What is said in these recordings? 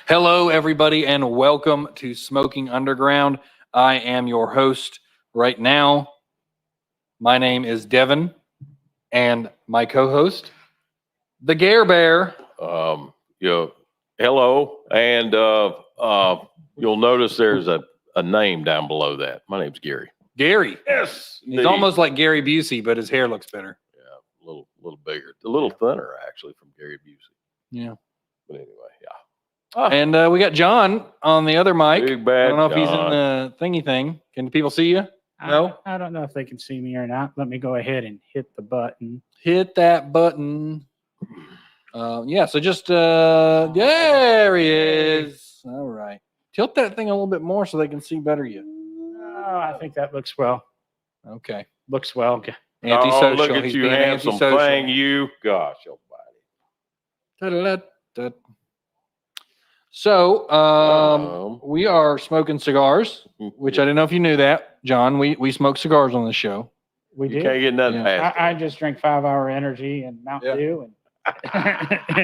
Hello, everybody, and welcome to Smoking Underground. I am your host right now. My name is Devin, and my co-host, the Gare Bear. Hello, and you'll notice there's a name down below that. My name's Gary. Gary. Yes, He's almost like Gary Busey, but his hair looks better. Yeah, a little bigger, a little thinner actually from Gary Busey. Yeah. But anyway, yeah. And we got John on the other mic. Big bad I don't know if John. he's in the thingy thing. Can people see you? No? I don't know if they can see me or not. Let me go ahead and hit the button. Hit that button. So just there he is. All right. Tilt that thing a little bit more so they can see better you. Oh, I think that looks well. Okay. Looks well. Antisocial. Oh, look at He's you, being handsome antisocial. thing, you. Gosh, Da-da-da-da. So we are smoking cigars, which I didn't know if you knew that, John. We smoke cigars on the show. We you did. can't get nothing past I just drink 5-Hour Energy and Mountain Dew and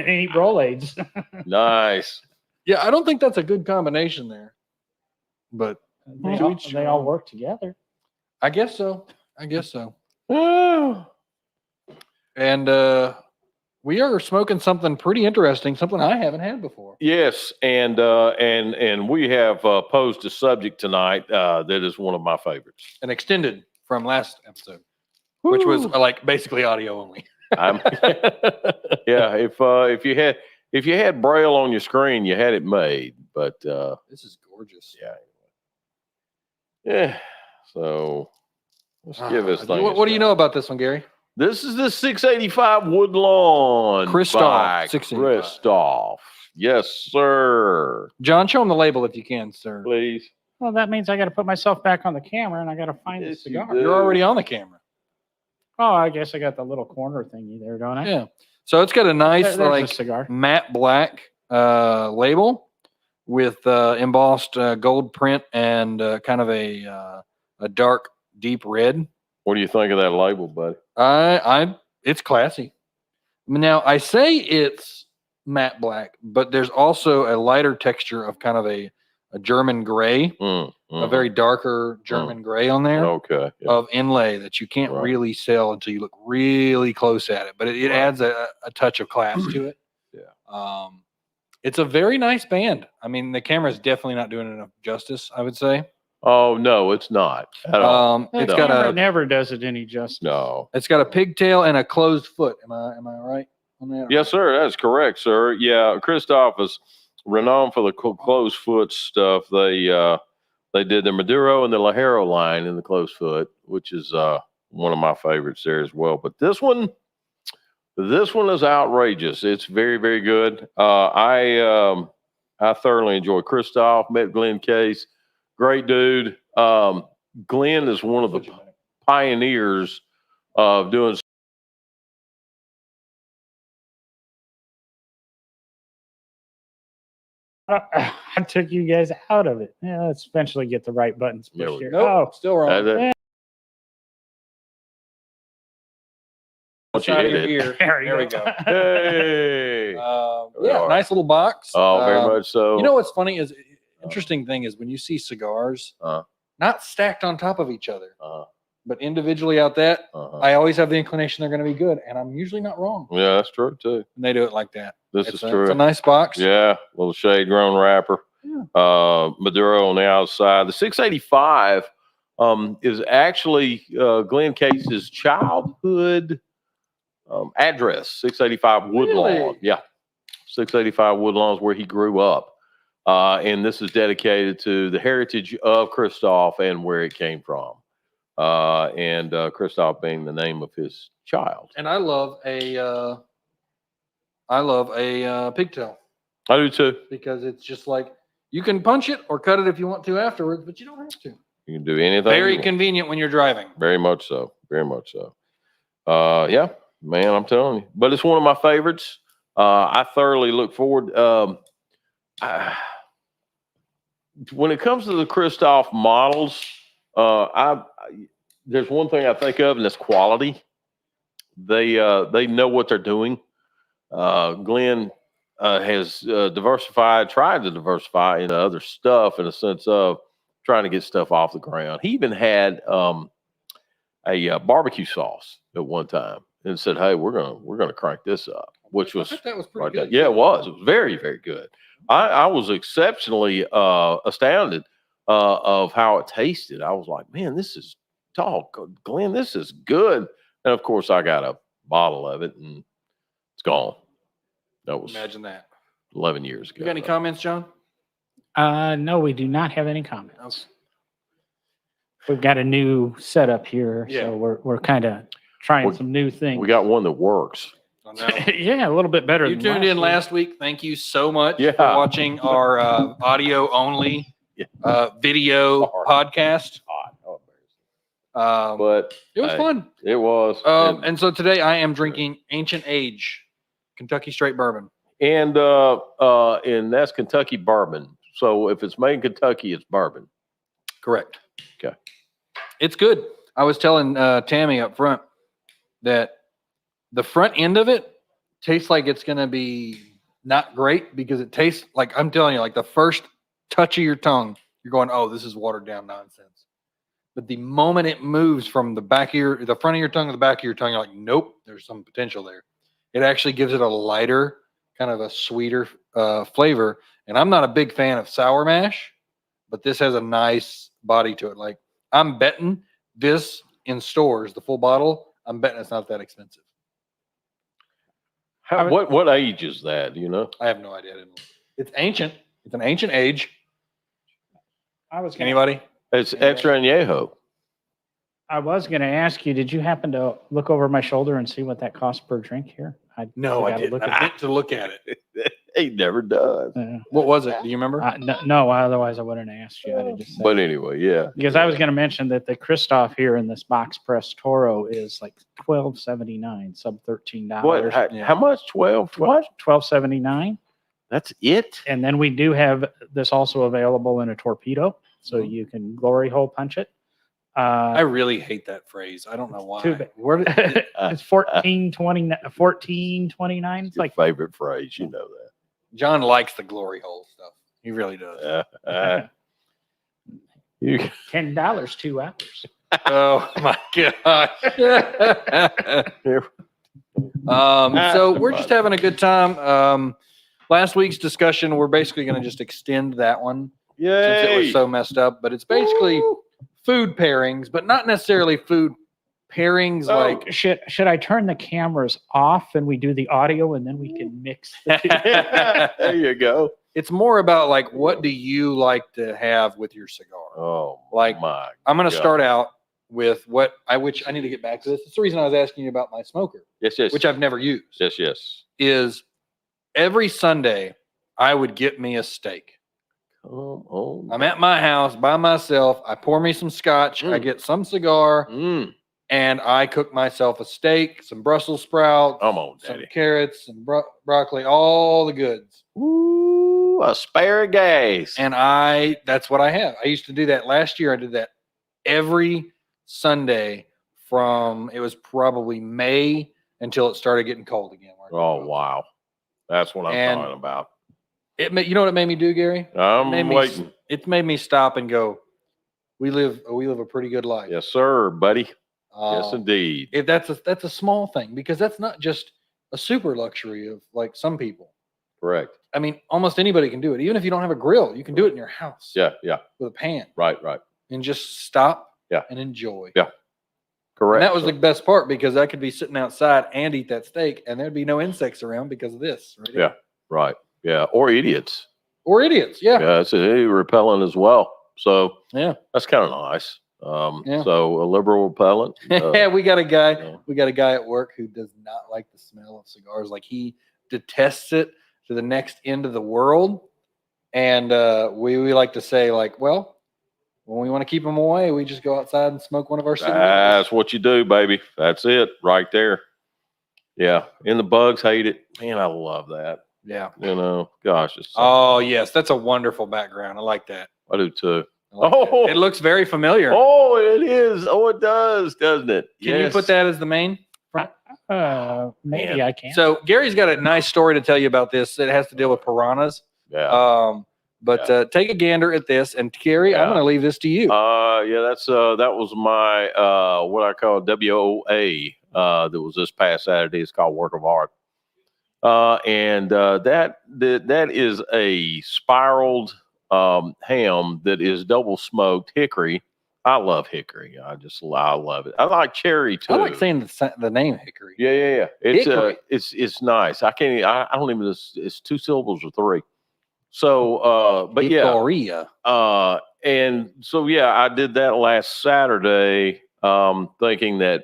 eat Rolaids. Nice. Yeah, I don't think that's a good combination there, but they all work together. I guess so. Oh. And we are smoking something pretty interesting, something I haven't had before. Yes, and we have posed a subject tonight that is one of my favorites. An extended from last episode, which was like basically audio only. Yeah, if you had Braille on your screen, you had it made. But this is gorgeous. Yeah. So let's give this thing. What do you know about this one, Gary? This is the 685 Woodlawn Christoph. 685. Christoph. Yes, sir. John, show him the label if you can, sir. Please. Well, that means I got to put myself back on the camera and I got to find the cigar. You're already on the camera. Oh, I guess I got the little corner thingy there, don't I? Yeah. So it's got a nice there's a cigar. matte black label with embossed gold print and kind of a dark, deep red. What do you think of that label, buddy? It's classy. Now I say it's matte black, but there's also a lighter texture of kind of a German gray, a very darker German gray on there. Okay. Yeah. Of inlay that you can't really sell until you look really close at it, but it adds a touch of class to it. Yeah. It's a very nice band. I mean, the camera is definitely not doing enough justice, I would say. Oh no, it's not at all. It's got it never does it any justice. No. It's got a pigtail and a closed foot. Am I right on that? Yes, sir. That's correct, sir. Yeah, Christoph is renowned for the closed foot stuff. They did the Maduro and the Lajero line in the closed foot, which is one of my favorites there as well. But this one is outrageous. It's very, very good. I thoroughly enjoy Christoph. Met Glenn Case. Great dude. Glenn is one of the pioneers of doing. I took you guys out of it. Yeah, let's eventually get the right buttons pushed here. Nope, still wrong. Once you hit it. There we go. Hey. Nice little box. Oh, very much so. You know what's funny is interesting thing is when you see cigars not stacked on top of each other, but individually out that, I always have the inclination they're going to be good, and I'm usually not wrong. Yeah, that's true too. And they do it like that. This is true. It's a nice box. Yeah, little shade grown wrapper. Yeah. Maduro on the outside. The 685 is actually Glenn Case's childhood address. 685 Woodlawn. Really? Yeah, 685 Woodlawn is where he grew up. And this is dedicated to the heritage of Christoph and where it came from. And Christoph being the name of his child. And I love a pigtail. I do too. Because it's just like you can punch it or cut it if you want to afterwards, but you don't have to. You can do anything. Very convenient when you're driving. Very much so. Very much so. Yeah, man, I'm telling you. But it's one of my favorites. I thoroughly look forward. When it comes to the Christoph models, there's one thing I think of, and that's quality. They know what they're doing. Glenn has tried to diversify into other stuff in a sense of trying to get stuff off the ground. He even had a barbecue sauce at one time and said, "Hey, we're gonna crank this up," which was that was right pretty there. good. Yeah, it was. It was very, very good. I was exceptionally astounded of how it tasted. I was like, man, this is Glenn, this is good. And of course, I got a bottle of it, and it's gone. That was Imagine that. 11 years ago. You got any comments, John? No, we do not have any comments. We've got a new setup here, Yeah. so we're kind of trying some new things. We got one that works. On that one. Yeah, a little bit better. You than tuned in week. last week. Thank you so much Yeah. for watching our audio only video podcast. But It was fun. It was. And so today I am drinking Ancient Age Kentucky Straight Bourbon. And that's Kentucky bourbon. So if it's made in Kentucky, it's bourbon. Correct. Okay. It's good. I was telling Tammy up front that the front end of it tastes like it's going to be not great because it tastes like, I'm telling you, like the first touch of your tongue, you're going, oh, this is watered down nonsense. But the moment it moves from the front of your tongue to the back of your tongue, you're like, nope, there's some potential there. It actually gives it a lighter, kind of a sweeter flavor. And I'm not a big fan of sour mash, but this has a nice body to it. Like I'm betting this in stores, the full bottle, I'm betting it's not that expensive. What age is that? Do you know? I have no idea. It's ancient. It's an ancient age. Anybody? It's extra añejo. I was going to ask you, did you happen to look over my shoulder and see what that costs per drink here? No, I gotta didn't. look I at meant to look at it. He never does. What was it? Do you remember? No, otherwise I wouldn't have asked you. I'd have just said. But anyway, yeah. Because I was going to mention that the Christoph here in this box press Toro is like $12.79, sub $13. What? How much? 12? What? $12.79. That's it? And then we do have this also available in a torpedo, so you can glory hole punch it. I really hate that phrase. I don't know why. Too bad. Where did It's $14.29. It's like favorite phrase. You know that. John likes the glory hole stuff. He really does. $10 2 hours. Oh my gosh. So we're just having a good time. Last week's discussion, we're basically going to just extend that one since it was so messed up. But it's basically food pairings, but not necessarily food pairings like. Should I turn the cameras off and we do the audio and then we can mix the two? There you go. It's more about like, what do you like to have with your cigar? Oh, like my I'm going to God. start out with which I need to get back to this. It's the reason I was asking you about my smoker, Yes. which I've never used. Yes. Is every Sunday I would get me a steak. Come on. I'm at my house by myself. I pour me some scotch. I get some cigar, and I cook myself a steak, some Brussels sprouts, Come on, some Daddy. carrots, some broccoli, all the goods. Ooh, asparagus. And that's what I have. I used to do that last year. I did that every Sunday it was probably May until it started getting cold again. Oh, wow. That's what I'm talking about. You know what it made me do, Gary? I'm waiting. It made me stop and go, we live a pretty good life. Yes, sir, buddy. Yes, indeed. That's a small thing, because that's not just a super luxury of like some people. Correct. I mean, almost anybody can do it. Even if you don't have a grill, you can do it in your house. Yeah. With a pan. Right. And just stop Yeah. and enjoy. Yeah. Correct. And that was the best part, because I could be sitting outside and eat that steak and there'd be no insects around because of this. Right here. Yeah. Right. Yeah. Or idiots. Or idiots. Yeah. Yeah. It's repellent as well. So Yeah. that's kind of nice. Yeah. So a liberal repellent. Yeah, we got a guy. Yeah. We got a guy at work who does not like the smell of cigars. Like, he detests it to the next end of the world. And we like to say, like, well, when we want to keep them away, we just go outside and smoke one of our cigars. That's what you do, baby. That's it right there. Yeah. And the bugs hate it. Man, I love that. Yeah. You know, gosh. Oh, yes. That's a wonderful background. I like that. I do too. I like Oh. that. It looks very familiar. Oh, it is. Oh, it does, doesn't it? Can you put that as the main? Maybe Man. I can. So Gary's got a nice story to tell you about this. It has to deal with piranhas. Yeah. Take a gander at this, and Gary, I'm Yeah. going to leave this to you. Yeah, that was my what I call WOA. That was this past Saturday. It's called Work of Art. That is a spiraled ham that is double smoked hickory. I love hickory. I love it. I like cherry too. I like saying the name hickory. Yeah. Hickory. It's nice. I can't. I don't even. It's 2 syllables or 3. So, but yeah. Hickory. And so yeah, I did that last Saturday, thinking that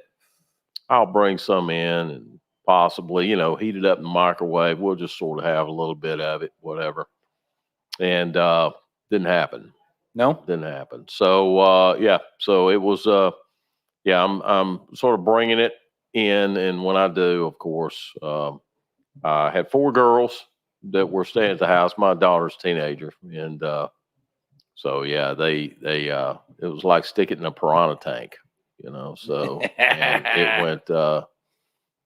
I'll bring some in and possibly, heat it up in the microwave. We'll just sort of have a little bit of it, whatever. And didn't happen. No? Didn't happen. So yeah, so it was yeah, I'm sort of bringing it in, and when I do, of course, I had 4 girls that were staying at the house. My daughter's a teenager, and so yeah, they it was like sticking it in a piranha tank, So and it went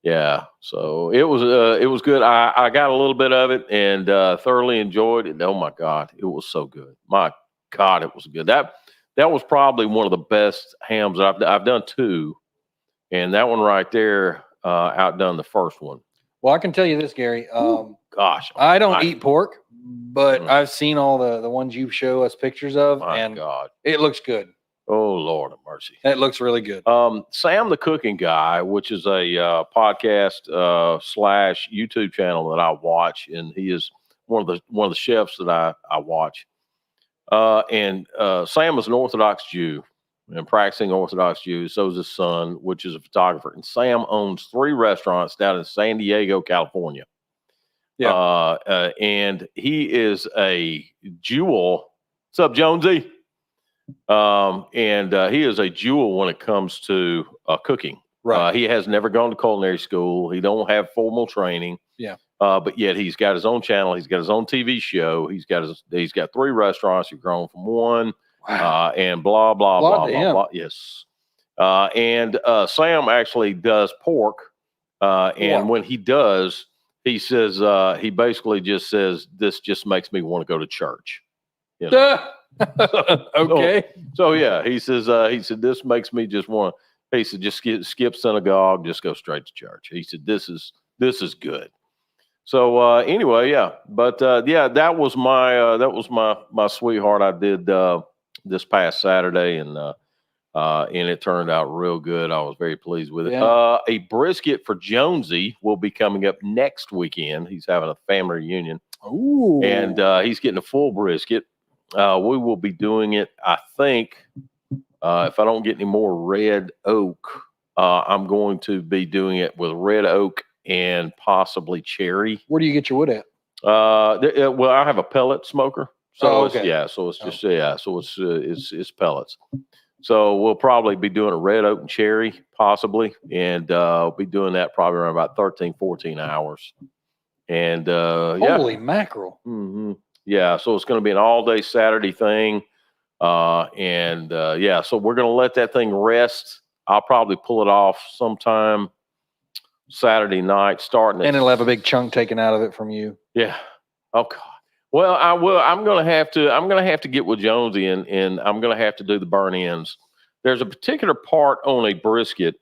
yeah, so it was good. I got a little bit of it and thoroughly enjoyed it. Oh my God, it was so good. My God, it was good. That was probably one of the best hams I've done 2, and that one right there outdone the first one. Well, I can tell you this, Gary. Gosh, I don't eat pork, but Mm. I've seen all the ones you show us pictures of, My and God. it looks good. Oh Lord of mercy. It looks really good. Sam the Cooking Guy, which is a podcast / YouTube channel that I watch, and he is one of the chefs that I watch. And Sam is an Orthodox Jew and practicing Orthodox Jew. So is his son, which is a photographer. And Sam owns 3 restaurants down in San Diego, California. Yeah. And he is a jewel. What's up, Jonesy? He is a jewel when it comes to cooking. Right. He has never gone to culinary school. He don't have formal training. Yeah. But yet he's got his own channel. He's got his own TV show. He's got 3 restaurants. He's grown from 1. Wow. And blah blah blah blah blah. Yes. Sam actually does pork. And when he does, he says he basically just says, "This just makes me want to go to church." Okay. So yeah, he said this makes me just want. He said just skip synagogue, just go straight to church. He said this is good. So anyway, yeah, but yeah, that was my sweetheart. I did this past Saturday, and it turned out real good. I was very pleased with it. Yeah. A brisket for Jonesy will be coming up next weekend. He's having a family reunion. Ooh. And he's getting a full brisket. We will be doing it, I think, if I don't get any more red oak, I'm going to be doing it with red oak and possibly cherry. Where do you get your wood at? Well, I have a pellet smoker. So okay. it's pellets. So we'll probably be doing a red oak and cherry, possibly. And we'll be doing that probably around about 13, 14 hours. And Holy mackerel. Mm-hmm. Yeah, so it's going to be an all-day Saturday thing. Yeah, so we're going to let that thing rest. I'll probably pull it off sometime Saturday night, starting. And it'll have a big chunk taken out of it from you. Yeah. Oh God. Well, I will. I'm going to have to get with Jonesy, and I'm going to have to do the burn ends. There's a particular part on a brisket,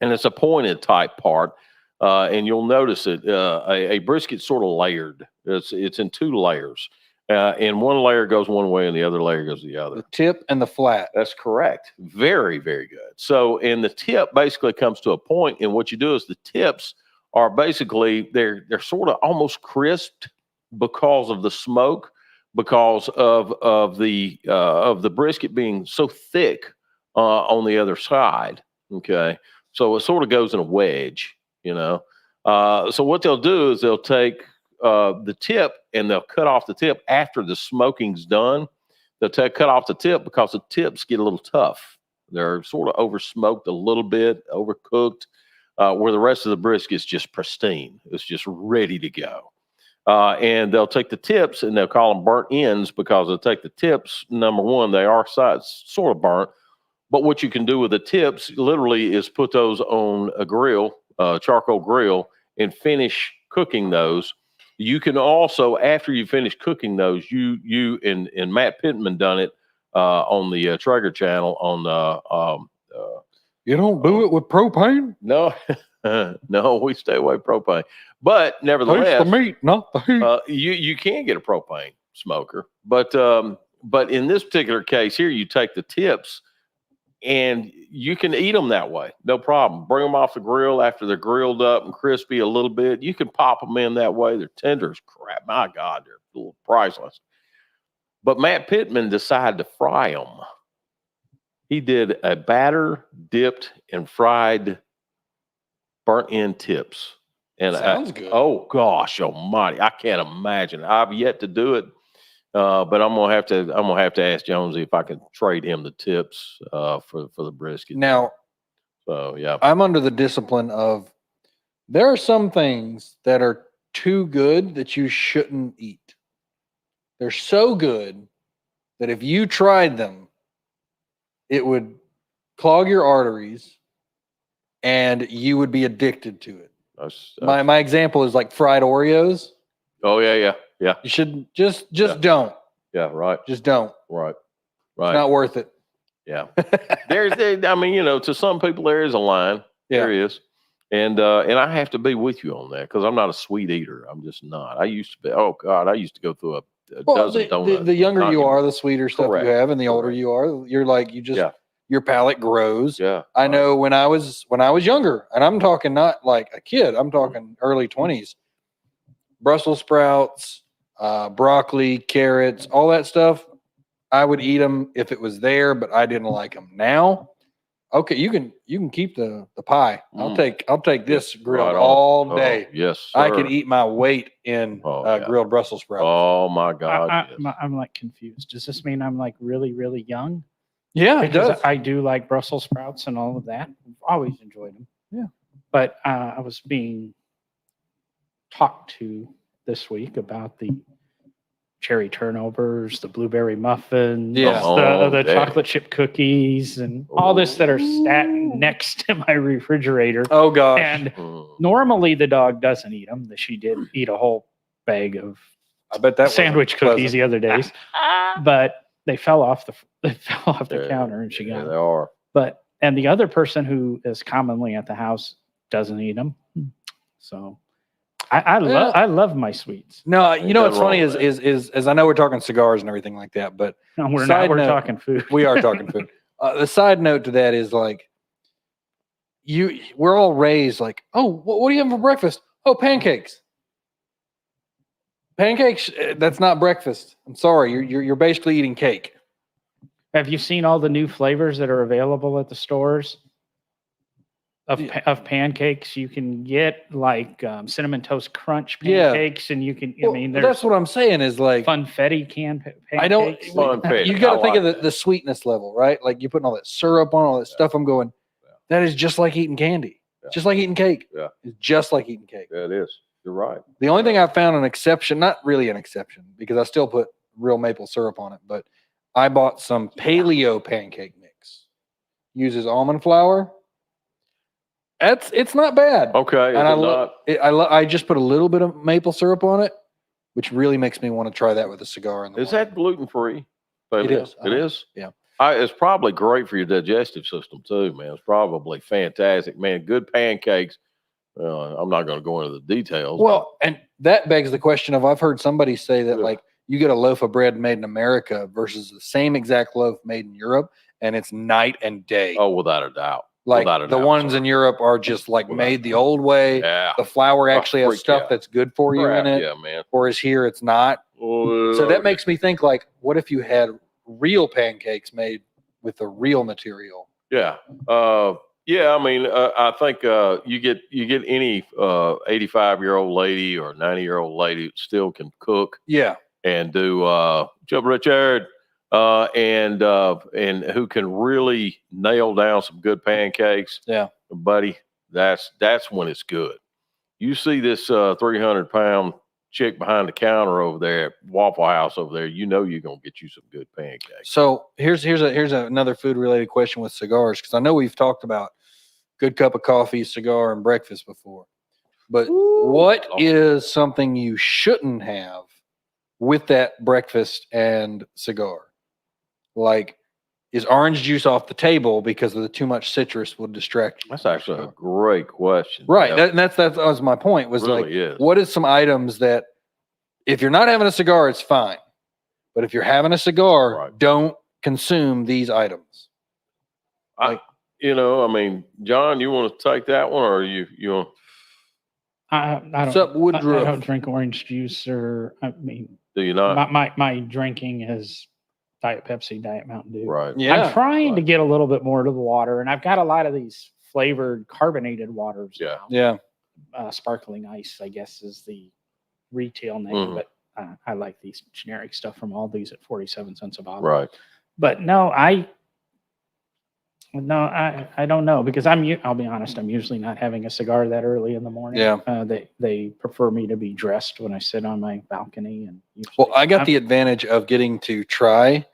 and it's a pointed type part. And you'll notice it. A brisket sort of layered. It's in 2 layers, and one layer goes one way, and the other layer goes the other. The tip and the flat. That's correct. Very, very good. So, and the tip basically comes to a point, and what you do is the tips are basically they're sort of almost crisped because of the smoke, because of the brisket being so thick on the other side. Okay, so it sort of goes in a wedge. So what they'll do is they'll take the tip and they'll cut off the tip after the smoking's done. They'll cut off the tip because the tips get a little tough. They're sort of over smoked a little bit, overcooked, where the rest of the brisket's just pristine. It's just ready to go. And they'll take the tips and they'll call them burnt ends because they'll take the tips. Number one, they are sort of burnt. But what you can do with the tips literally is put those on a grill charcoal grill and finish cooking those. You can also, after you finish cooking those, you and Matt Pittman done it on the Traeger channel on You don't do it with propane? no, no, we stay away from propane. But Taste nevertheless, the meat, not the heat. you can get a propane smoker. But in this particular case here, you take the tips and you can eat them that way. No problem. Bring them off the grill after they're grilled up and crispy a little bit. You can pop them in that way. They're tender as crap. My God, they're a little priceless. But Matt Pittman decided to fry them. He did a batter dipped and fried burnt end tips. And Sounds good. Oh gosh almighty. I can't imagine. I've yet to do it. But I'm gonna have to ask Jonesy if I can trade him the tips for the brisket. Now, So yeah. I'm under the discipline of there are some things that are too good that you shouldn't eat. They're so good that if you tried them, it would clog your arteries and you would be addicted to it. That's- My example is like fried Oreos. oh yeah. You shouldn't just Yeah. don't. Yeah, right. Just don't. Right. It's not worth it. Yeah. I mean, to some people there is a line. Yeah. There is. And I have to be with you on that because I'm not a sweet eater. I'm just not. I used to be. Oh God, I used to go through a Well, dozen donuts. the younger you Knocking- are, the sweeter stuff Correct. you have, and the older Correct. you are, you're like you just Yeah. your palate grows. Yeah. I know when I was younger, and I'm talking not like a kid, I'm talking early 20s. Brussels sprouts, broccoli, carrots, all that stuff. I would eat them if it was there, but I didn't like them. Now, okay, you can keep the pie. I'll take this grilled Right on. all Oh, day. yes, sir. I could eat my weight in Oh, yeah. grilled Brussels sprouts. Oh my God. yes. I'm like confused. Does this mean I'm like really, really young? Yeah, it Because does. I do like Brussels sprouts and all of that. I've always enjoyed them. Yeah. But I was being talked to this week about the cherry turnovers, the blueberry muffins, Yeah. the yeah. chocolate chip cookies, and all this that are sat Ooh. next to my refrigerator. Oh gosh. And Mm. normally the dog doesn't eat them. She did eat a whole bag of I bet that wasn't sandwich cookies pleasant. the other days, but they fell off the Yeah, counter and she yeah, got they them. are. But and the other person who is commonly at the house doesn't eat them. So I love my sweets. No, Ain't you know what's nothing funny wrong with is I know we're talking cigars and everything like that, but No, we're Side not. We're note, talking food. we are talking food. The side note to that is like we're all raised like, oh, what are you having for breakfast? Oh, pancakes. Pancakes. That's not breakfast. I'm sorry. You're basically eating cake. Have you seen all the new flavors that are available at the stores of pancakes? You can get like cinnamon toast crunch Yeah. pancakes, and you can. Well, I mean, that's there's what I'm saying is like funfetti canned pancakes. I don't. Funfetti. You got to I think of like the sweetness level, right? Like you're putting all that syrup on all that stuff. I'm going. That is just like eating candy. Yeah. Just like eating cake. Yeah. It's just like eating cake. Yeah, it is. You're right. The only thing I found an exception, not really an exception, because I still put real maple syrup on it, but I bought some paleo pancake mix. Uses almond flour. It's not bad. Okay. And Is I just put a little bit of maple syrup on it, which really makes me want to try that with a cigar in the is morning. that gluten free? It is. It is. Yeah. It's probably great for your digestive system too, man. It's probably fantastic, man. Good pancakes. I'm not going to go into the details. Well, and that begs the question of I've heard somebody say that Yeah. like you get a loaf of bread made in America versus the same exact loaf made in Europe, and it's night and day. oh, without a doubt. like without a the doubt, ones sir. in Europe are just like Without made a the doubt. old way. Yeah. The flour actually has freak stuff yeah. that's good for you Crap, in it, Yeah, man. whereas here it's not. So that makes me think like, what if you had real pancakes made with the real material? Yeah. Yeah. I mean, I think you get any 85-year-old lady or 90-year-old lady that still can cook Yeah. and do Joe Richard and who can really nail down some good pancakes. Yeah. Buddy, that's when it's good. You see this 300-pound chick behind the counter over there at Waffle House over there, you know you're gonna get you some good pancakes. So here's another food related question with cigars, because I know we've talked about good cup of coffee, cigar, and breakfast before. But what is something you shouldn't have with that breakfast and cigar? Like, is orange juice off the table because of the too much citrus will distract you? That's actually a great question. Right. Yeah, That was my point. Was really like, is. what is some items that if you're not having a cigar, it's fine. But if you're having a cigar, Right. don't consume these items. I mean, John, you want to take that one, or you want? I What's don't. up, Woodruff? I don't drink orange juice, or I mean, Do you not? my drinking is Diet Pepsi, Diet Mountain Dew. Right. Yeah. I'm trying to Right. get a little bit more to the water, and I've got a lot of these flavored carbonated waters. Yeah. now. Yeah. Sparkling ice, I guess, is the retail name, Mhm. but I like these generic stuff from Aldi's at 47 cents a bottle. Right. But no, I don't know, because I'll be honest, I'm usually not having a cigar that early in the morning. Yeah. They prefer me to be dressed when I sit on my balcony, and Well, I got the advantage of getting to try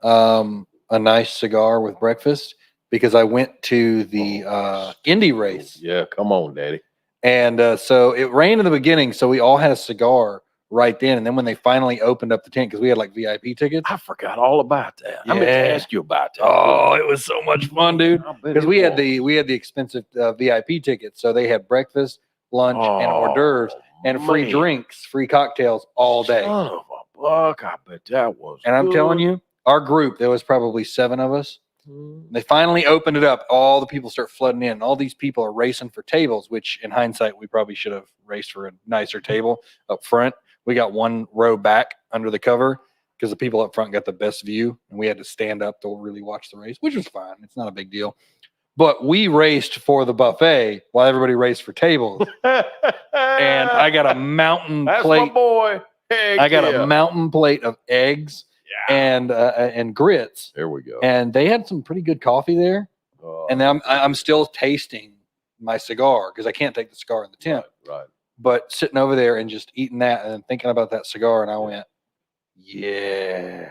a nice cigar with breakfast because I went to the Indy race. Yeah. Come on, Daddy. And so it rained in the beginning, so we all had a cigar right then. And then when they finally opened up the tent, because we had like VIP tickets. I forgot all about that. I meant to Yeah. ask you about that. Oh, it was so much fun, dude. I bet Because it we had was. the expensive VIP tickets, so they had breakfast, lunch, and hors d'oeuvres, and free man. drinks, free cocktails all day. Son of a buck! I bet that was. And I'm telling you, our group, there was probably 7 of us. They finally opened it up. All the people start flooding in. All these people are racing for tables, which in hindsight, we probably should have raced for a nicer table up front. We got 1 row back under the cover because the people up front got the best view, and we had to stand up to really watch the race, which was fine. It's not a big deal. But we raced for the buffet while everybody raced for tables. And I got a mountain That's plate. my boy. Heck I got yeah. a mountain plate of eggs and grits. There we go. And they had some pretty good coffee there. And I'm still tasting my cigar because I can't take the cigar in the tent. Right. But sitting over there and just eating that and then thinking about that cigar, and I went, yeah.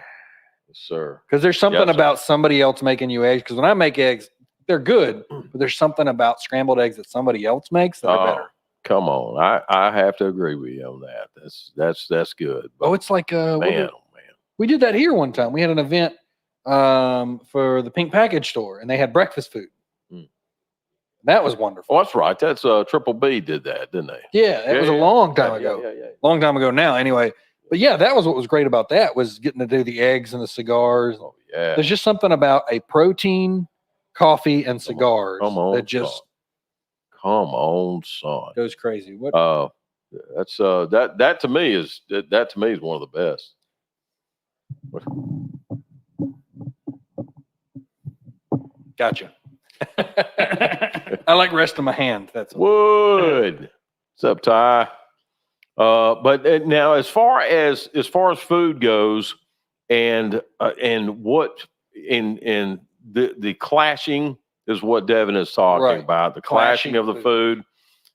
Yes, sir. Because there's something Yes, sir. about somebody else making you eggs. Because when I make eggs, they're good, but there's something about scrambled eggs that somebody else makes that are better. Come on. I have to agree with you on that. That's good. But Oh, it's like man. we did that here one time. We had an event for the Pink Package store, and they had breakfast food. That was wonderful. Oh, that's right. That's Triple B did that, didn't they? Yeah, that was a long time ago. Yeah. Long time ago now, anyway. But yeah, that was what was great about that, was getting to do the eggs and the cigars. Oh, yeah. There's just something about a protein, coffee, and cigars Come on, that just come on, son. goes crazy. What? That's that to me is one of the best. Gotcha. I like resting my hand. That's Wood. What's up, Ty? But now, as far as food goes, and what in the clashing is what Devin is talking Right. about. The clashing of the food.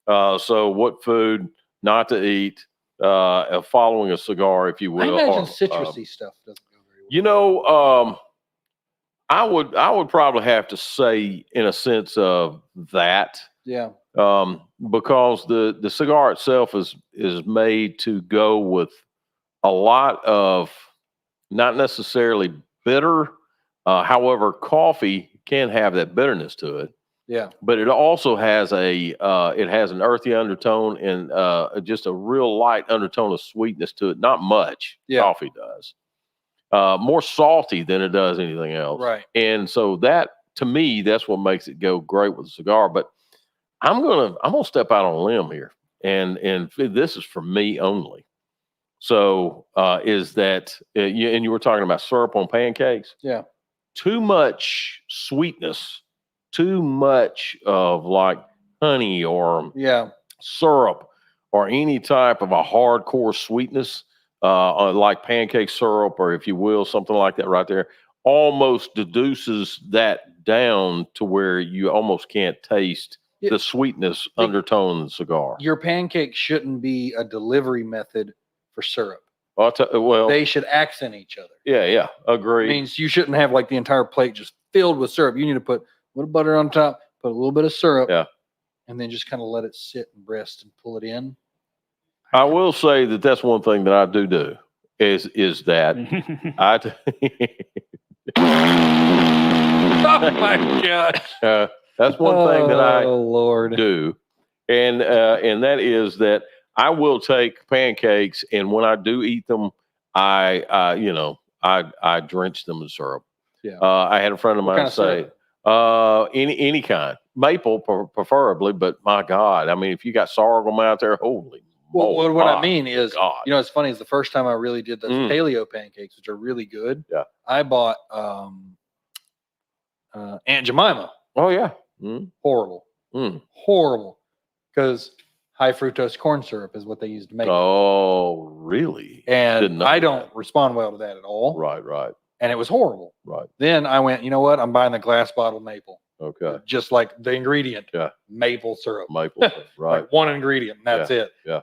So what food not to eat? Following a cigar, if you will. I imagine or, citrusy stuff doesn't go very well. You know, I would probably have to say, in a sense of that. Yeah. Because the cigar itself is made to go with a lot of not necessarily bitter. However, coffee can have that bitterness to it. Yeah. But it also has it has an earthy undertone and just a real light undertone of sweetness to it. Not much. Yeah. Coffee does. More salty than it does anything else. Right. And so that, to me, that's what makes it go great with a cigar. But I'm gonna step out on a limb here, and this is for me only. So is that you were talking about syrup on pancakes? Yeah. Too much sweetness, too much of like honey or syrup or any type of a hardcore sweetness, like pancake syrup, or if you will, something like that right there, almost deduces that down to where you almost can't taste the sweetness undertone in the cigar. Your pancake shouldn't be a delivery method for syrup. Well, they should accent each other. Yeah, agree. It means you shouldn't have like the entire plate just filled with syrup. You need to put a little butter on top, put a little bit of syrup, Yeah. and then just kind of let it sit and rest and pull it in. I will say that that's one thing that I do is that I. Oh my gosh. That's one thing that I Lord. do, and that is that I will take pancakes, and when I do eat them, I drench them in syrup. Yeah. I had a friend of What mine kind of say, any kind, maple preferably, but my God, I mean, if you got sorghum out there, holy. Well, what I mean is, God. it's funny is the first time I really did those Mm. paleo pancakes, which are really good. Yeah. I bought Aunt Jemima. Oh yeah. Mm. Horrible. Mm. Horrible. Because high fructose corn syrup is what they use to make it. Oh, really? And Didn't know I that. don't respond well to that at all. Right. And it was horrible. Right. Then I went, you know what? I'm buying the glass bottle maple. Okay. Just like the ingredient. Yeah. Maple syrup. Maple syrup. Right. Like one ingredient, and that's it. Yeah.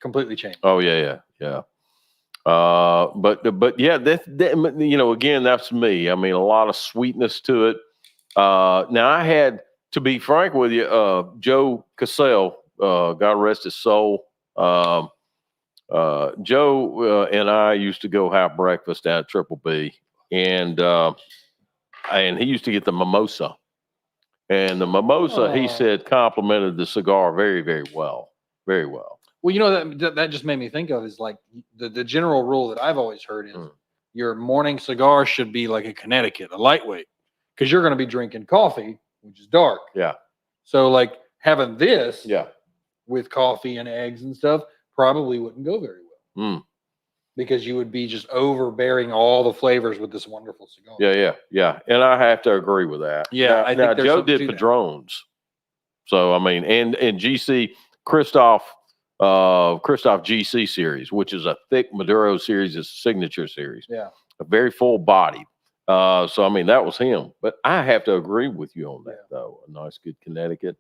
Completely changed. Oh yeah. But yeah, that again, that's me. I mean, a lot of sweetness to it. Now I had, to be frank with you, Joe Cassell, God rest his soul. Joe and I used to go have breakfast at Triple B, and he used to get the mimosa, and the mimosa he said complimented the cigar very, very well, very well. Well, that just made me think of is like the general rule that I've always heard is your morning cigar should be like a Connecticut, a lightweight, because you're going to be drinking coffee, which is dark. Yeah. So like having this Yeah. with coffee and eggs and stuff probably wouldn't go very well. Because you would be just overbearing all the flavors with this wonderful cigar. Yeah. And I have to agree with that. Yeah, I think there's Joe something did to that. Padrones. So I mean, and GC Christoph GC series, which is a thick Maduro series, is a signature series. Yeah. A very full bodied. So I mean, that was him. But I have to agree with you on that though. A nice good Connecticut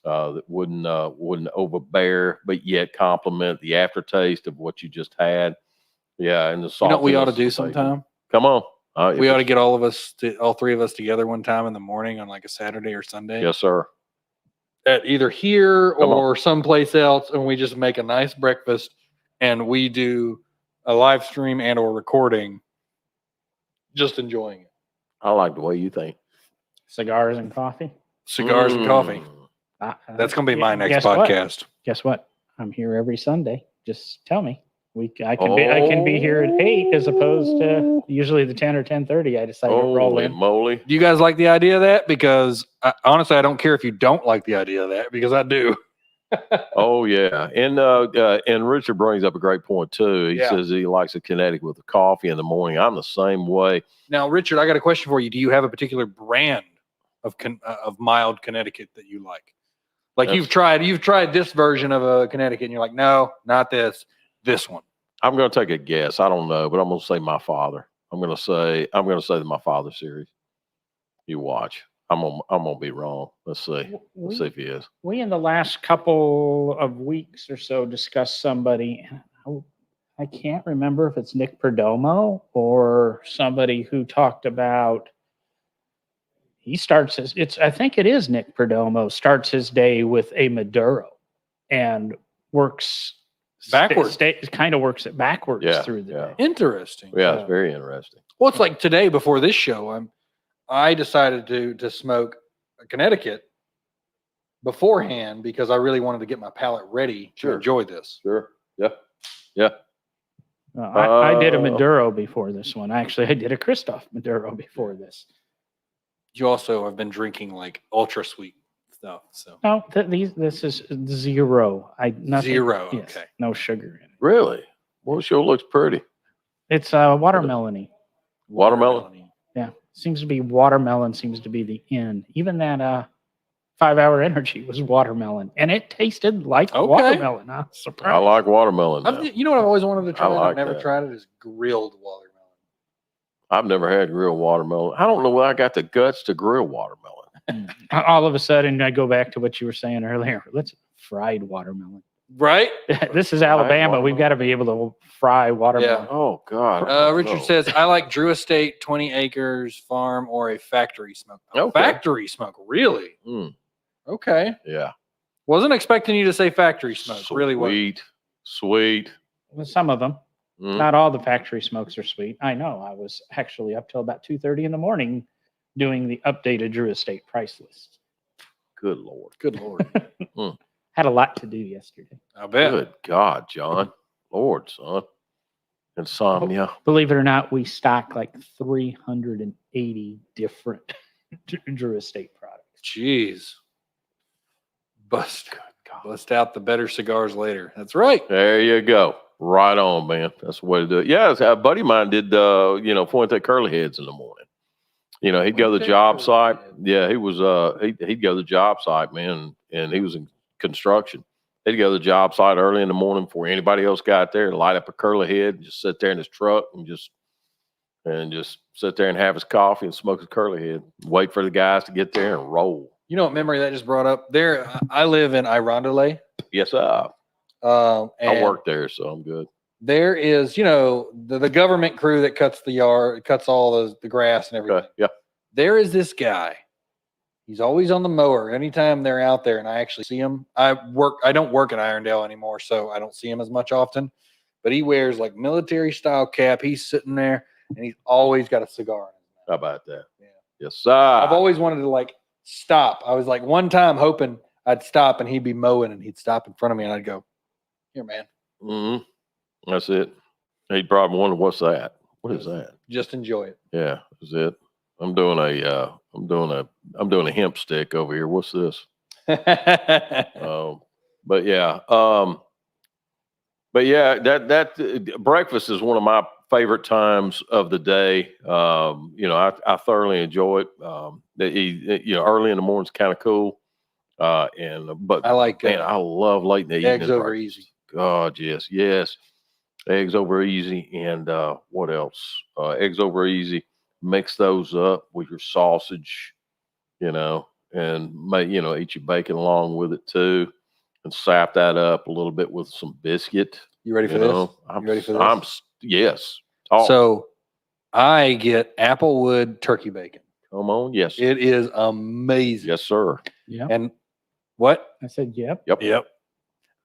that wouldn't overbear, but yet complement the aftertaste of what you just had. Yeah, and the salt. You know what we ought to do sometime? Come on. We ought to get all three of us together one time in the morning on like a Saturday or Sunday. Yes, sir. At either here or someplace else, and we just make a nice breakfast, and we do a live stream and or recording, just enjoying it. I like the way you think. Cigars and coffee. Cigars and coffee. That's going to be my next podcast. Guess what? I'm here every Sunday. Just tell me. I can be here at 8 as opposed to usually the 10 or 10:30. I decided to roll in. Moly. Do you guys like the idea of that? Because honestly, I don't care if you don't like the idea of that, because I do. Oh yeah, and Richard brings up a great point too. He says he likes a Connecticut with the coffee in the morning. I'm the same way. Now, Richard, I got a question for you. Do you have a particular brand of mild Connecticut that you like? Like you've tried this version of a Connecticut, and you're like, no, not this. This one. I'm going to take a guess. I don't know, but I'm going to say my father. I'm going to say the my father series. You watch. I'm gonna be wrong. Let's see. Let's see if he is. We in the last couple of weeks or so discussed somebody. I can't remember if it's Nick Perdomo or somebody who talked about. I think it is Nick Perdomo starts his day with a Maduro, and works backwards. Kind of works it backwards through the day. Interesting. Yeah, it's very interesting. Well, it's like today before this show, I decided to smoke a Connecticut beforehand because I really wanted to get my palate ready to enjoy this. Sure. Yeah. I did a Maduro before this one. Actually, I did a Christoph Maduro before this. You also have been drinking like ultra sweet stuff. So no, this is zero. Zero. Yes, okay. No sugar in it. Really? Well, sure looks pretty. It's watermelon-y. Watermelon? Yeah. Seems to be watermelon seems to be the end. Even that 5 Hour Energy was watermelon. And it tasted like watermelon. I'm surprised. I like watermelon. You know what I've always wanted to try? I've never tried it is grilled watermelon. I've never had grilled watermelon. I don't know where I got the guts to grill watermelon. All of a sudden, I go back to what you were saying earlier. Let's fried watermelon. Right? This is Right, Alabama. We've watermelon. got to be able to fry watermelon. Oh God. Richard No. says, I like Drew Estate, 20 acres farm, or a factory smoke. Okay. Factory smoke, really? Mm, Okay. yeah. Wasn't expecting you to say factory smoke. Really was. Sweet. Well, some of them. Mm. Not all the factory smokes are sweet. I know. I was actually up till about 2:30 in the morning doing the updated Drew Estate price list. Good Lord. Good Lord. Had a lot to do yesterday. I bet. Good God, John. Lord, son. Insomnia. Believe it or not, we stock like 380 different Drew Estate products. Jeez. Bust out the better cigars later. That's right. There you go. Right on, man. That's the way to do it. Yeah, a buddy of mine did, Fuente curly heads in the morning. He'd go to the Fuente job curly site. head. Yeah, he was, he'd go to the job site, man, and he was in construction. He'd go to the job site early in the morning before anybody else got there, light up a curly head, and just sit there in his truck and just sit there and have his coffee and smoke his curly head. Wait for the guys to get there and roll. You know what memory that just brought up? There, I live in Irondelet. Yes, sir. And I work there, so I'm good. there is, the government crew that cuts the yard, cuts all the grass and everything. Okay. Yeah. There is this guy. He's always on the mower. Anytime they're out there and I actually see him, I don't work at Irondale anymore, so I don't see him as much often. But he wears like military style cap. He's sitting there and he's always got a cigar in his mouth. How about that? Yeah. Yes, sir. I've always wanted to like stop. I was like one time hoping I'd stop and he'd be mowing and he'd stop in front of me and I'd go, "Here, man. Mm-hmm. That's it. He'd probably wonder, what's that? What is that? Just enjoy it." Yeah, that's it. I'm doing a hemp stick over here. What's this? But yeah, that breakfast is one of my favorite times of the day. I thoroughly enjoy it. Early in the morning is kind of cool. But I like I love late in the evening. eggs over breakfast. easy. God, yes. Eggs over easy, and what else? Eggs over easy. Mix those up with your sausage, and eat your bacon along with it too, and sap that up a little bit with some biscuit. You ready for this? You ready for this? Yes. Talk. So I get Applewood turkey bacon. Come on, yes, It is amazing. yes, sir. Yeah. And what? I said, yep. Yep.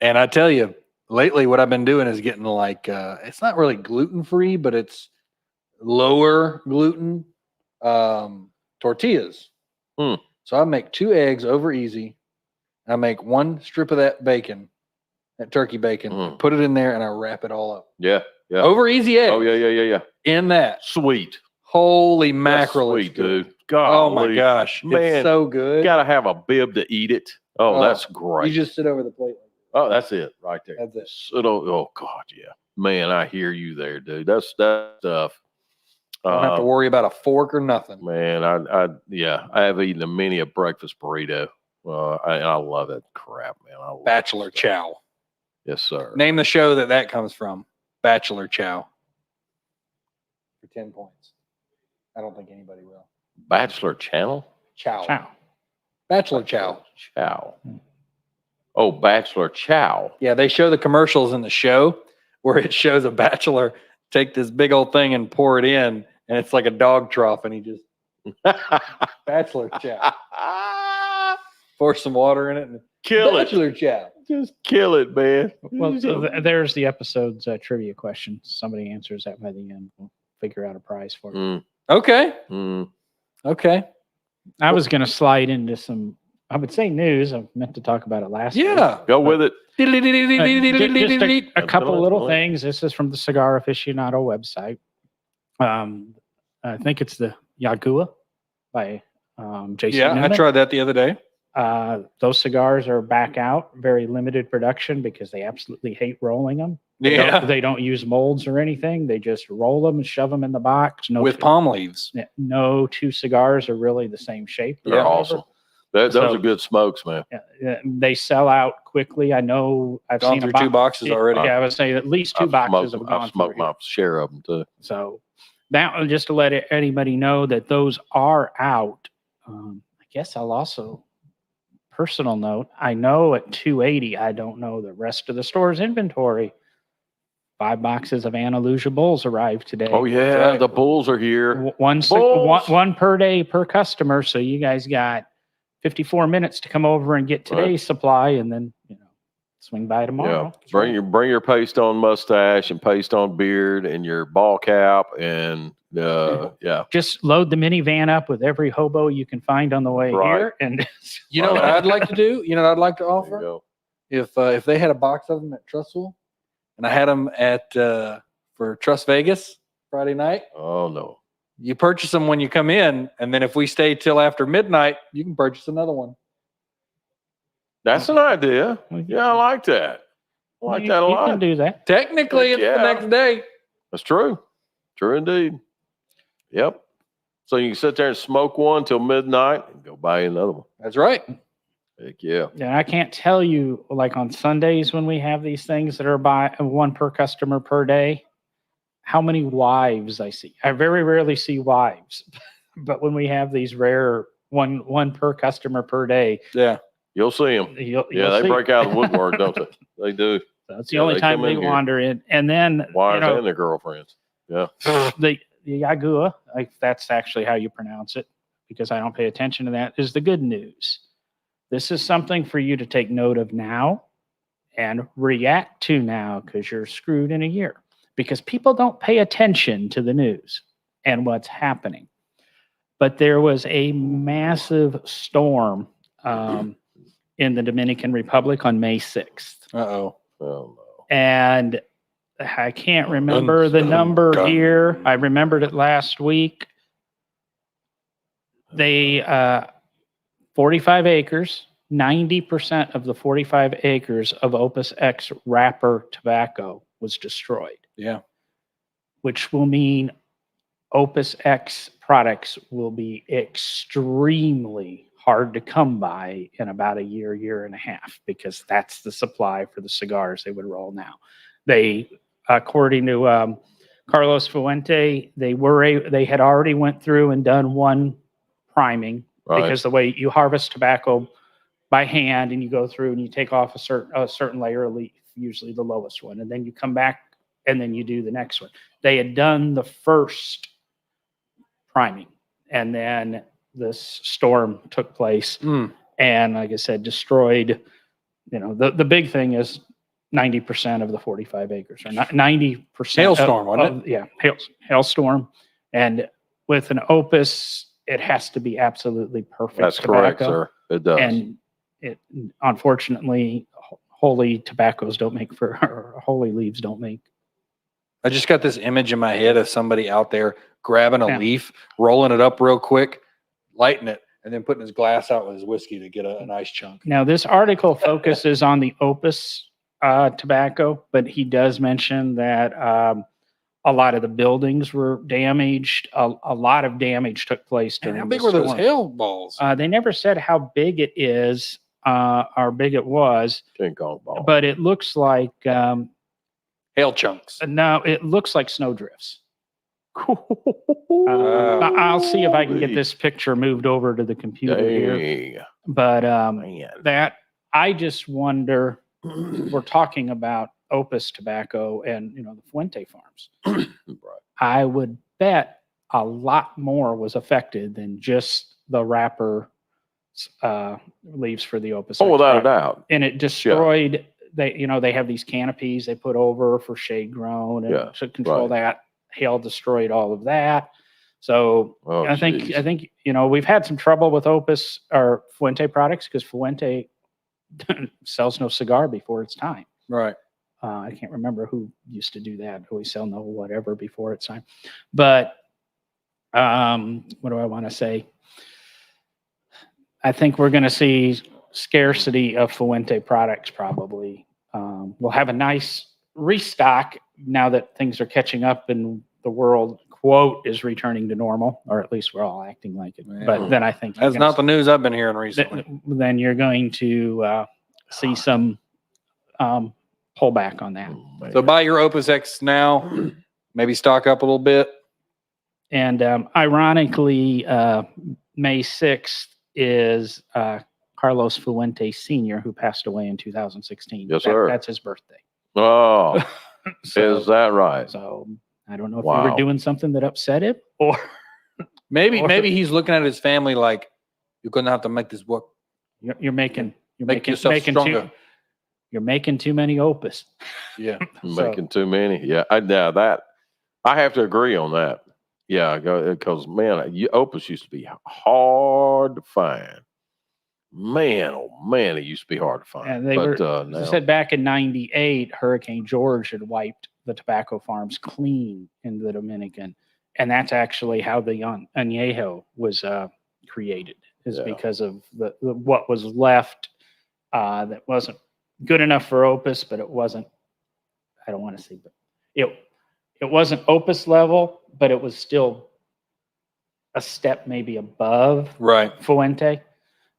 And I tell you, lately what I've been doing is getting like it's not really gluten free, but it's lower gluten tortillas. So I make 2 eggs over easy. I make 1 strip of that bacon, that turkey bacon, put it in there, and I wrap it all up. Yeah. Over easy eggs. Oh yeah. In that. Sweet. Holy mackerel. That's it's sweet, good. dude. God, Oh my gosh. Man, it's so good. You gotta have a bib to eat it. Oh, that's great. You just sit over the plate. Oh, that's it right there. That's it. Oh God, yeah. Man, I hear you there, dude. That's that stuff. Don't have to worry about a fork or nothing. Man, I have eaten many a breakfast burrito. I love that crap, man. I love Bachelor that stuff. Chow. Yes, sir. Name the show that comes from. Bachelor Chow. For 10 points. I don't think anybody will. Bachelor Channel? Chow. Chow. Bachelor Chow. Chow. Oh, Bachelor Chow. Yeah, they show the commercials in the show where it shows a bachelor take this big old thing and pour it in, and it's like a dog trough, and he just Bachelor Chow. Pour some water in it and Kill it. Bachelor Chow. Just kill it, man. Well, so there's the episode's trivia question. Somebody answers that by the end. We'll figure out a prize for it. Okay. Okay. I was going to slide into some, I would say news. I meant to talk about it last week. Yeah. Go with it. Just a couple little things. This is from the Cigar Aficionado website. I think it's the Yagua by Jason Yeah, Newman. I tried that the other day. Those cigars are back out, very limited production because they absolutely hate rolling them. Yeah. They don't use molds or anything. They just roll them and shove them in the box. With palm leaves. No 2 cigars are really the same shape. They're awesome. Those So- are good smokes, man. They sell out quickly. I know I've Gone seen through 2 boxes already. Yeah, I would say at least 2 boxes have gone I've smoked through. my share of them too. So that just to let anybody know that those are out. I guess I'll also personal note, I know at 280, I don't know the rest of the store's inventory. 5 boxes of Andalusia Bulls arrived today. Oh yeah, right. the Bulls are here. One per day per customer. So you guys got 54 minutes to come over and get today's supply, and then swing by tomorrow. Yeah, bring your paste on mustache and paste on beard and your ball cap and Just load the minivan up with every hobo you can find on the way here, and you know what I'd like to do? You know what I'd like to There you offer? go. If they had a box of them at Trustful, and I had them at for Trust Vegas Friday night. Oh no. You purchase them when you come in, and then if we stay till after midnight, you can purchase another one. That's an idea. Yeah, I like that. I like that a lot. You can do that. Technically, it's the next day. That's true. True indeed. Yep. So you can sit there and smoke one till midnight and go buy another one. That's right. Heck yeah. Yeah, I can't tell you, like on Sundays when we have these things that are by one per customer per day, how many wives I see. I very rarely see wives, but when we have these rare one per customer per day, Yeah. You'll see them. you'll They see. break out of the woodwork, don't they? They do. That's the only time come they in here. wander in. And then Wives and their girlfriends. Yeah. the Yagua, like that's actually how you pronounce it, because I don't pay attention to that, is the good news. This is something for you to take note of now and react to now, because you're screwed in a year. Because people don't pay attention to the news and what's happening. But there was a massive storm in the Dominican Republic on May 6th. Uh-oh. Oh no. And I can't remember the number here. I remembered it last week. They 45 acres, 90% of the 45 acres of Opus X wrapper tobacco was destroyed, Yeah. which will mean Opus X products will be extremely hard to come by in about a year and a half, because that's the supply for the cigars they would roll now. They, according to Carlos Fuente, they had already went through and done one priming, because the way you harvest tobacco by hand and you go through and you take off a certain layer of leaf, usually the lowest one, and then you come back and then you do the next one. They had done the first priming, and then this storm took place, and like I said, destroyed. The big thing is 90% of the 45 acres, or not 90%. Hailstorm, wasn't it? Yeah, hailstorm, and with an Opus, it has to be absolutely perfect. That's correct, sir. It does. And it, unfortunately, holy tobaccos don't make for, or holy leaves don't make. I just got this image in my head of somebody out there grabbing a leaf, rolling it up real quick, lighting it, and then putting his glass out with his whiskey to get a nice chunk. Now, this article focuses on the Opus tobacco, but he does mention that a lot of the buildings were damaged. A lot of damage took place during How big the were those storm. hail balls? They never said how big it is, or big it was, King Kong ball. but it looks like Hail chunks. no, it looks like snowdrifts. I'll see if I can get this picture moved over to the computer here. Dang. But Man. that, I just wonder, we're talking about Opus tobacco and the Fuente farms. Right. I would bet a lot more was affected than just the wrapper leaves for the Opus. Oh, X without a product. doubt. And it destroyed. They have these canopies they put over for shade grown and to control that. Hail destroyed all of that. So I think we've had some trouble with Opus or Fuente products, because Fuente sells no cigar before it's time. Right. I can't remember who used to do that. Always sell no whatever before it's time. But what do I want to say? I think we're going to see scarcity of Fuente products probably. We'll have a nice restock now that things are catching up and the world, quote, is returning to normal, or at least we're all acting like it. Yeah. But then I think That's not the news I've been hearing recently. then you're going to see some pullback on that. So buy your Opus X now, maybe stock up a little bit. And ironically, May 6th is Carlos Fuentes Sr., who passed away in 2016. Yes, sir. That's his birthday. Oh, So, is that right? so I don't know if you Wow. were doing something that upset him, or Maybe he's looking at his family like, you're going to have to make this work. you're making yourself stronger. You're making too many opus. Yeah. Making too many. Yeah, I have to agree on that. Yeah, because man, opus used to be hard to find. Man, oh man, it used to be hard to find. And they but, were, as I said, back in '98, Hurricane George had wiped the tobacco farms clean in the Dominican, and that's actually how the añejo was created. Is because of the what was left that wasn't good enough for opus, but it wasn't. I don't want to say, but it wasn't opus level, but it was still a step maybe above Fuente.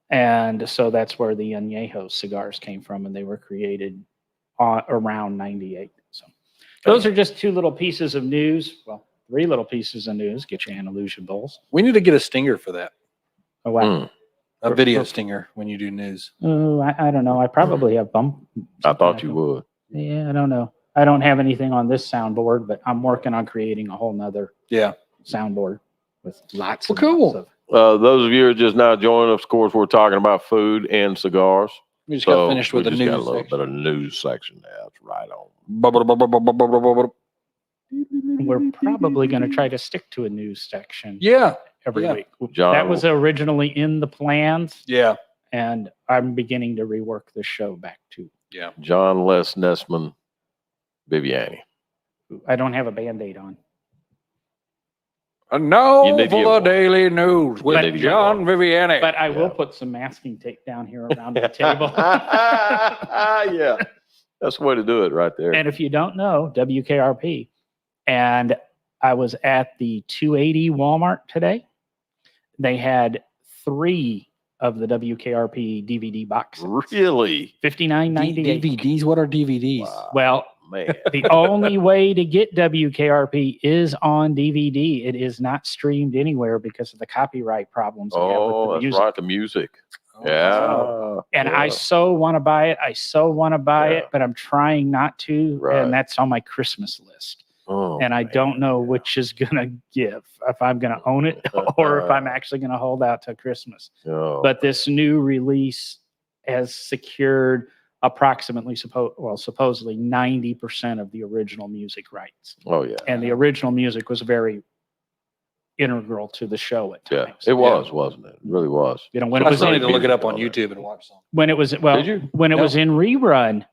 And so that's where the Añejo cigars came from, and they were created around '98. So those are just two little pieces of news. Well, three little pieces of news. Get your Andalusian bowls. We need to get a stinger for that. Oh, wow. A video stinger when you do news. Oh, I don't know. I probably have bump. I thought you would. Yeah, I don't know. I don't have anything on this soundboard, but I'm working on creating a whole nother soundboard with lots of cool. Those of you who are just now joining us, of course, we're talking about food and cigars. We just got finished with the news. Got a little bit of news section there. That's right on. We're probably going to try to stick to a news section. Every week. John, that was originally in the plans. Yeah. And I'm beginning to rework the show back to. Yeah. John Les Nessman Viviani. I don't have a Band-Aid on. And now for the daily news with John Viviani. But I will put some masking tape down here around the table. Yeah. That's the way to do it right there. And if you don't know, WKRP. And I was at the 280 Walmart today. They had 3 of the WKRP DVD boxes. Really? $59.98. DVDs? What are DVDs? Wow. Well, man, the only way to get WKRP is on DVD. It is not streamed anywhere because of the copyright problems. Oh, that's right, the music. Yeah. And I so want to buy it. But I'm trying not to. Right. And that's on my Christmas list. Oh, and I don't know which is going to give, if I'm going to own it or if I'm actually going to hold out till Christmas. But this new release has secured approximately, supposedly 90% of the original music rights. Oh, yeah. And the original music was very integral to the show at times. It was, wasn't it? It really was. You know, when it I was still need to look it up on YouTube and watch some. When it was, when it was in rerun,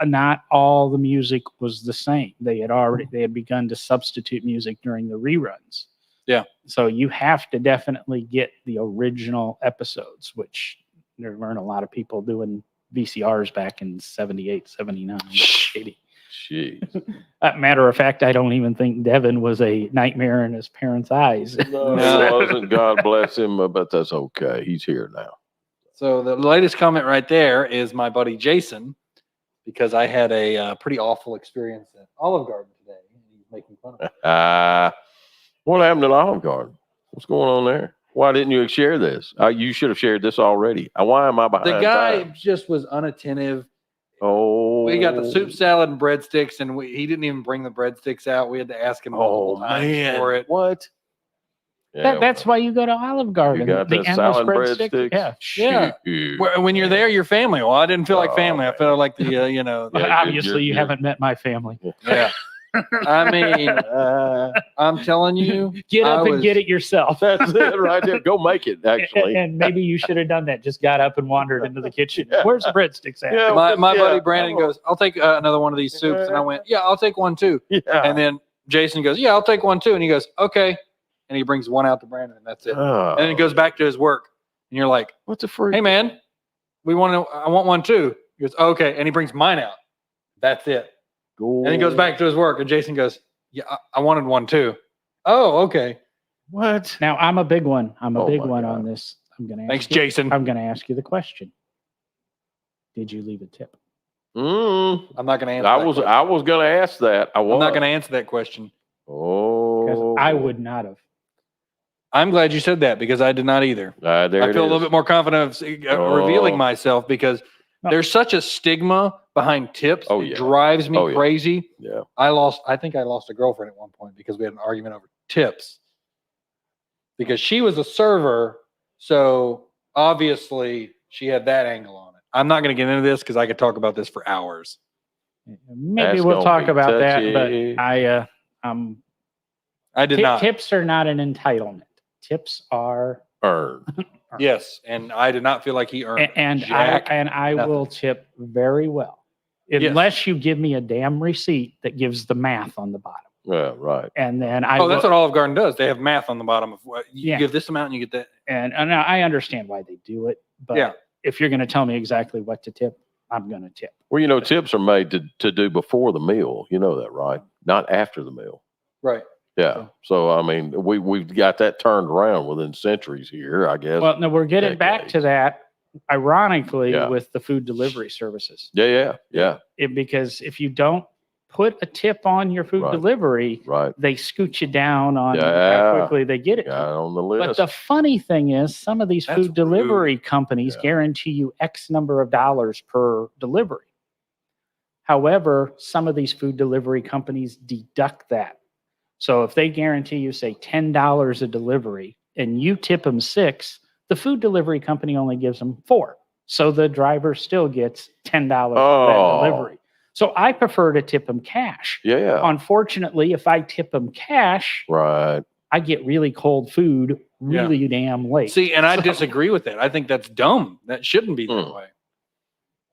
not all the music was the same. They had begun to substitute music during the reruns. Yeah. So you have to definitely get the original episodes, which there weren't a lot of people doing VCRs back in 78, 79, 80. Jeez. Matter of fact, I don't even think Devin was a nightmare in his parents' eyes. No, he wasn't. God bless him, but that's okay. He's here now. So the latest comment right there is my buddy Jason, because I had a pretty awful experience at Olive Garden today. He's making fun of me. What happened at Olive Garden? What's going on there? Why didn't you share this? You should have shared this already. Why am I behind? The guy time? just was unattentive. Oh, we got the soup salad and breadsticks, and he didn't even bring the breadsticks out. We had to ask him for it. What? Yeah, that's why you go to Olive Garden. You got the salad breadsticks. Yeah. When you're there, your family. Well, I didn't feel like family. I felt like the obviously, you haven't met my family. Yeah. I mean, I'm telling you, get up and get it yourself. That's it right there. Go make it, actually. And maybe you should have done that. Just got up and wandered into the kitchen. Where's the breadsticks at? Yeah, my buddy Brandon goes, I'll take another one of these soups. And I went, yeah, I'll take one too. Yeah. And then Jason goes, yeah, I'll take one too. And he goes, okay. And he brings one out to Brandon, and that's it. And then he goes back to his work. And you're like, what's a freak? Hey, man, I want one too. He goes, okay. And he brings mine out. That's it. And he goes back to his work, and Jason goes, yeah, I wanted one too. Oh, okay. What? Now, I'm a big one. I'm a big one on this. Thanks, Jason. I'm going to ask you the question. Did you leave a tip? I'm not going to answer I was going to ask that. I'm not going to answer that question. Oh. I would not have. I'm glad you said that because I did not either. There I feel a little bit more confident of revealing myself because there's such a stigma behind tips. Oh, It yeah. drives me Oh, yeah. crazy. Yeah. I think I lost a girlfriend at one point because we had an argument over tips. Because she was a server, so obviously she had that angle on it. I'm not going to get into this because I could talk about this for hours. Maybe That's we'll gonna talk be about touchy. that, but I did not. tips are not an entitlement. Tips are Earn. Yes, and I did not feel like he earned and jack. I nothing. will tip very well, unless you give me a damn receipt that gives the math on the bottom. Yeah, right. And then that's what Olive Garden does. They have math on the bottom of what you Yeah. give this amount and you get that. And I understand why they do it, but Yeah. if you're going to tell me exactly what to tip, I'm going to tip. Well, you know, tips are made to do before the meal. You know that, right? Not after the meal. Right. Yeah. So I mean, we've got that turned around within centuries here, I guess. Well, no, we're getting back to that, ironically, Yeah. with the food delivery services. Yeah. Because if you don't put a tip on your food Right. delivery, Right. they scoot you down on how Yeah. quickly they get it. to Got you. it on the But list. the funny thing is, some of these That's food delivery companies Yeah. guarantee you X number of dollars per delivery. However, some of these food delivery companies deduct that. So if they guarantee you, say, $10 a delivery and you tip them $6, the food delivery company only gives them $4. So the driver still gets $10 for that delivery. So I prefer to tip them cash. Yeah. Unfortunately, if I tip them cash, Right. I get really cold food really damn late. See, and I disagree with that. I think that's dumb. That shouldn't be that way.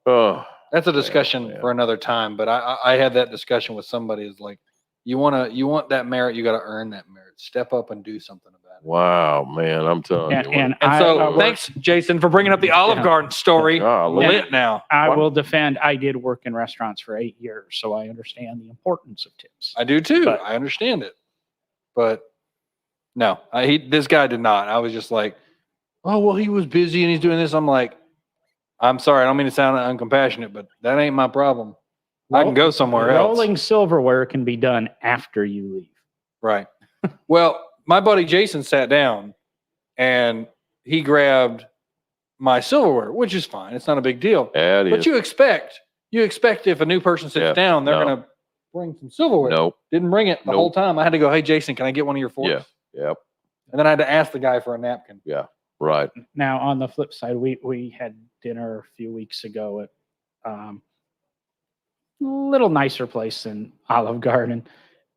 Oh, That's a discussion man. for another time. But I had that discussion with somebody. Is like, you want that merit, you got to earn that merit. Step up and do something about it. Wow, man, I'm telling you. And so thanks, Jason, for bringing up the Olive Garden story. Lit now. I will defend. I did work in restaurants for 8 years, so I understand the importance of tips. I do too. But- I understand it. But no, this guy did not. I was just like, oh, well, he was busy and he's doing this. I'm like, I'm sorry. I don't mean to sound uncompassionate, but that ain't my problem. I can go somewhere else. Rolling silverware can be done after you leave. Right. Well, my buddy Jason sat down and he grabbed my silverware, which is fine. It's not a big deal. Yeah, it But is. you expect if a new person sits down, they're going to bring some silverware. Nope. Didn't bring it the whole time. I had to go, hey, Jason, can I get one of your forks? Yeah. Yep. And then I had to ask the guy for a napkin. Yeah. Right. Now, on the flip side, we had dinner a few weeks ago at a little nicer place than Olive Garden.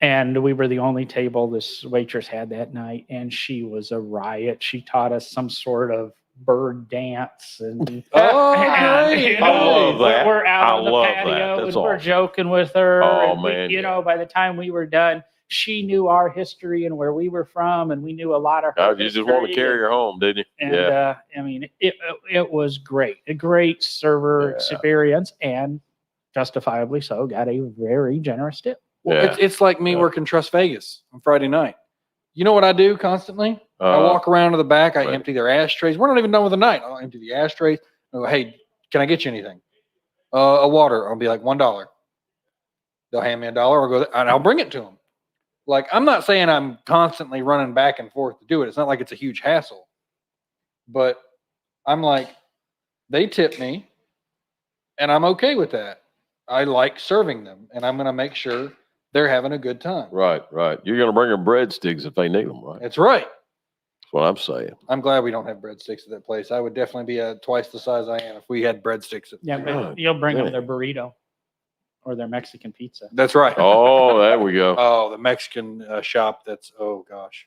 And we were the only table this waitress had that night. And she was a riot. She taught us some sort of bird dance. And, Oh, and, great. you know, I love that. We're out I on the love patio that. and That's we're awesome. joking with her. Oh, and man, you know, by the time we were done, she knew our history and where we were from, and we knew a lot of her You just want to history, carry her home, didn't you? and I mean, it was great, a great server experience, and justifiably so, got a very generous tip. Well, it's like me working Trust Vegas on Friday night. You know what I do constantly? I walk around to the back. I empty their ashtrays. We're not even done with the night. I'll empty the ashtrays. I go, hey, can I get you anything? A water. I'll be like $1. They'll hand me $1 or go, and I'll bring it to them. Like, I'm not saying I'm constantly running back and forth to do it. It's not like it's a huge hassle. But I'm like, they tip me, and I'm okay with that. I like serving them, and I'm going to make sure they're having a good time. Right. You're going to bring them breadsticks if they need them, right? That's right. That's what I'm saying. I'm glad we don't have breadsticks at that place. I would definitely be twice the size I am if we had breadsticks. Yeah, but you'll bring them their burrito or their Mexican pizza. That's right. Oh, there we go. Oh, the Mexican shop. That's, oh gosh.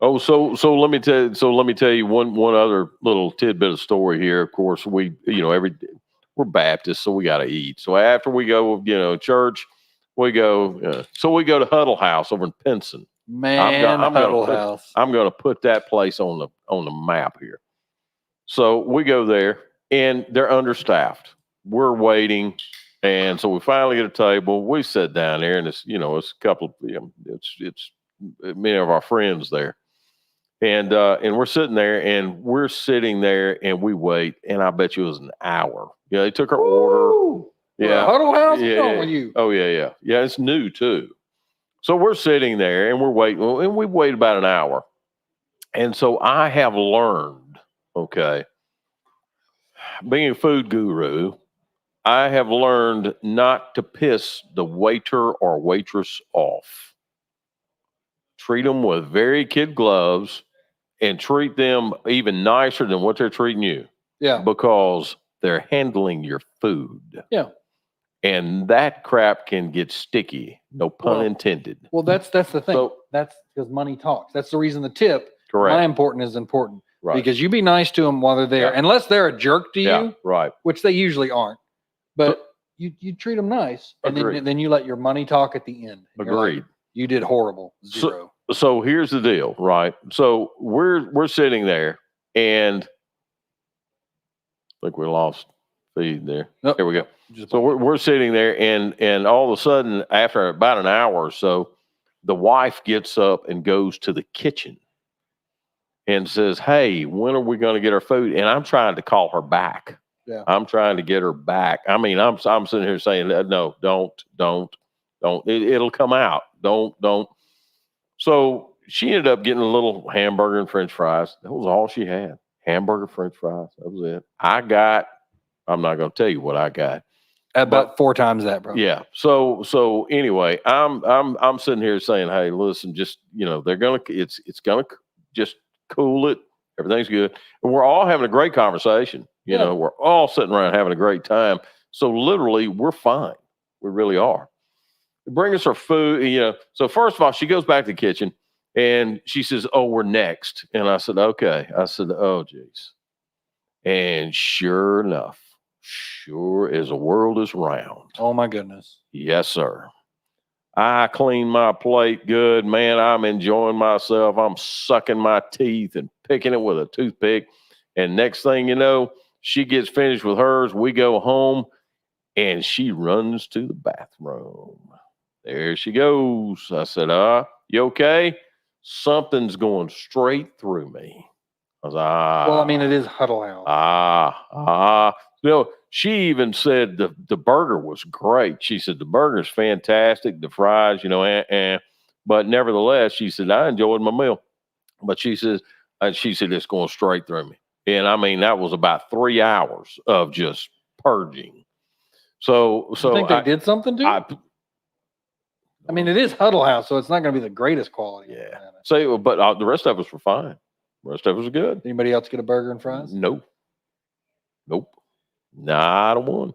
Oh, so let me tell you one other little tidbit of story here. Of course, we're Baptists, so we got to eat. So after we go, church, we go. So we go to Huddle House over in Pinson. Huddle House. I'm going to put that place on the map here. So we go there, and they're understaffed. We're waiting, and so we finally get a table. We sit down there, and it's a couple of it's many of our friends there, and we're sitting there, and we wait, and I bet you it was an hour. Yeah, they took our order. Yeah, Huddle House. Yeah. What's wrong with you? Oh yeah. It's new too. So we're sitting there and we're waiting, and we wait about an hour. And so I have learned, okay, being a food guru, I have learned not to piss the waiter or waitress off. Treat them with very kid gloves and treat them even nicer than what they're treating you. Yeah. Because they're handling your food. Yeah. And that crap can get sticky. No pun Well, intended. Well, that's the thing. So- That's because money talks. That's the reason the tip, Correct. my important is important. Right. Because you be nice to them while they're there, Yeah. unless they're a jerk to you, Yeah. Right. which they usually aren't. But you treat them nice, and Agreed. then you let your money talk at the end. And you're like, Agreed. you did horrible. Zero. So here's the deal, right? So we're sitting there, and I think we lost feed there. Nope. Here we go. Just So we're sitting there, and all of a sudden, after about an hour or so, the wife gets up and goes to the kitchen and says, "Hey, when are we going to get our food?" And I'm trying to call her back. Yeah. I'm trying to get her back. I mean, I'm sitting here saying, "No, don't. It'll come out. Don't." So she ended up getting a little hamburger and French fries. That was all she had. Hamburger, French fries. That was it. I'm not going to tell you what I got. about 4 times that, bro. Yeah. So anyway, I'm sitting here saying, "Hey, listen, just it's gonna just cool it. Everything's good." And we're all having a great conversation. You Yeah. know, we're all sitting around having a great time. So literally, we're fine. We really are. They bring us our food. So first of all, she goes back to the kitchen and she says, "Oh, we're next." And I said, "Okay." I said, "Oh, geez." And sure enough, sure as the world is round. Oh my goodness. Yes, sir. I clean my plate good, man. I'm enjoying myself. I'm sucking my teeth and picking it with a toothpick. And next thing you know, she gets finished with hers. We go home and she runs to the bathroom. There she goes. I said, you okay? Something's going straight through me. I was Well, I mean, it is Huddle House. She even said the burger was great. She said the burger's fantastic. The fries, but nevertheless, she said I enjoyed my meal. But she said it's going straight through me, and I mean that was about 3 hours of just purging. So You think they did something to you? I mean, it is Huddle House, so it's not going to be the greatest quality. Yeah. So, but the rest of us were fine. The rest of us were good. Anybody else get a burger and fries? Nope. Not a one.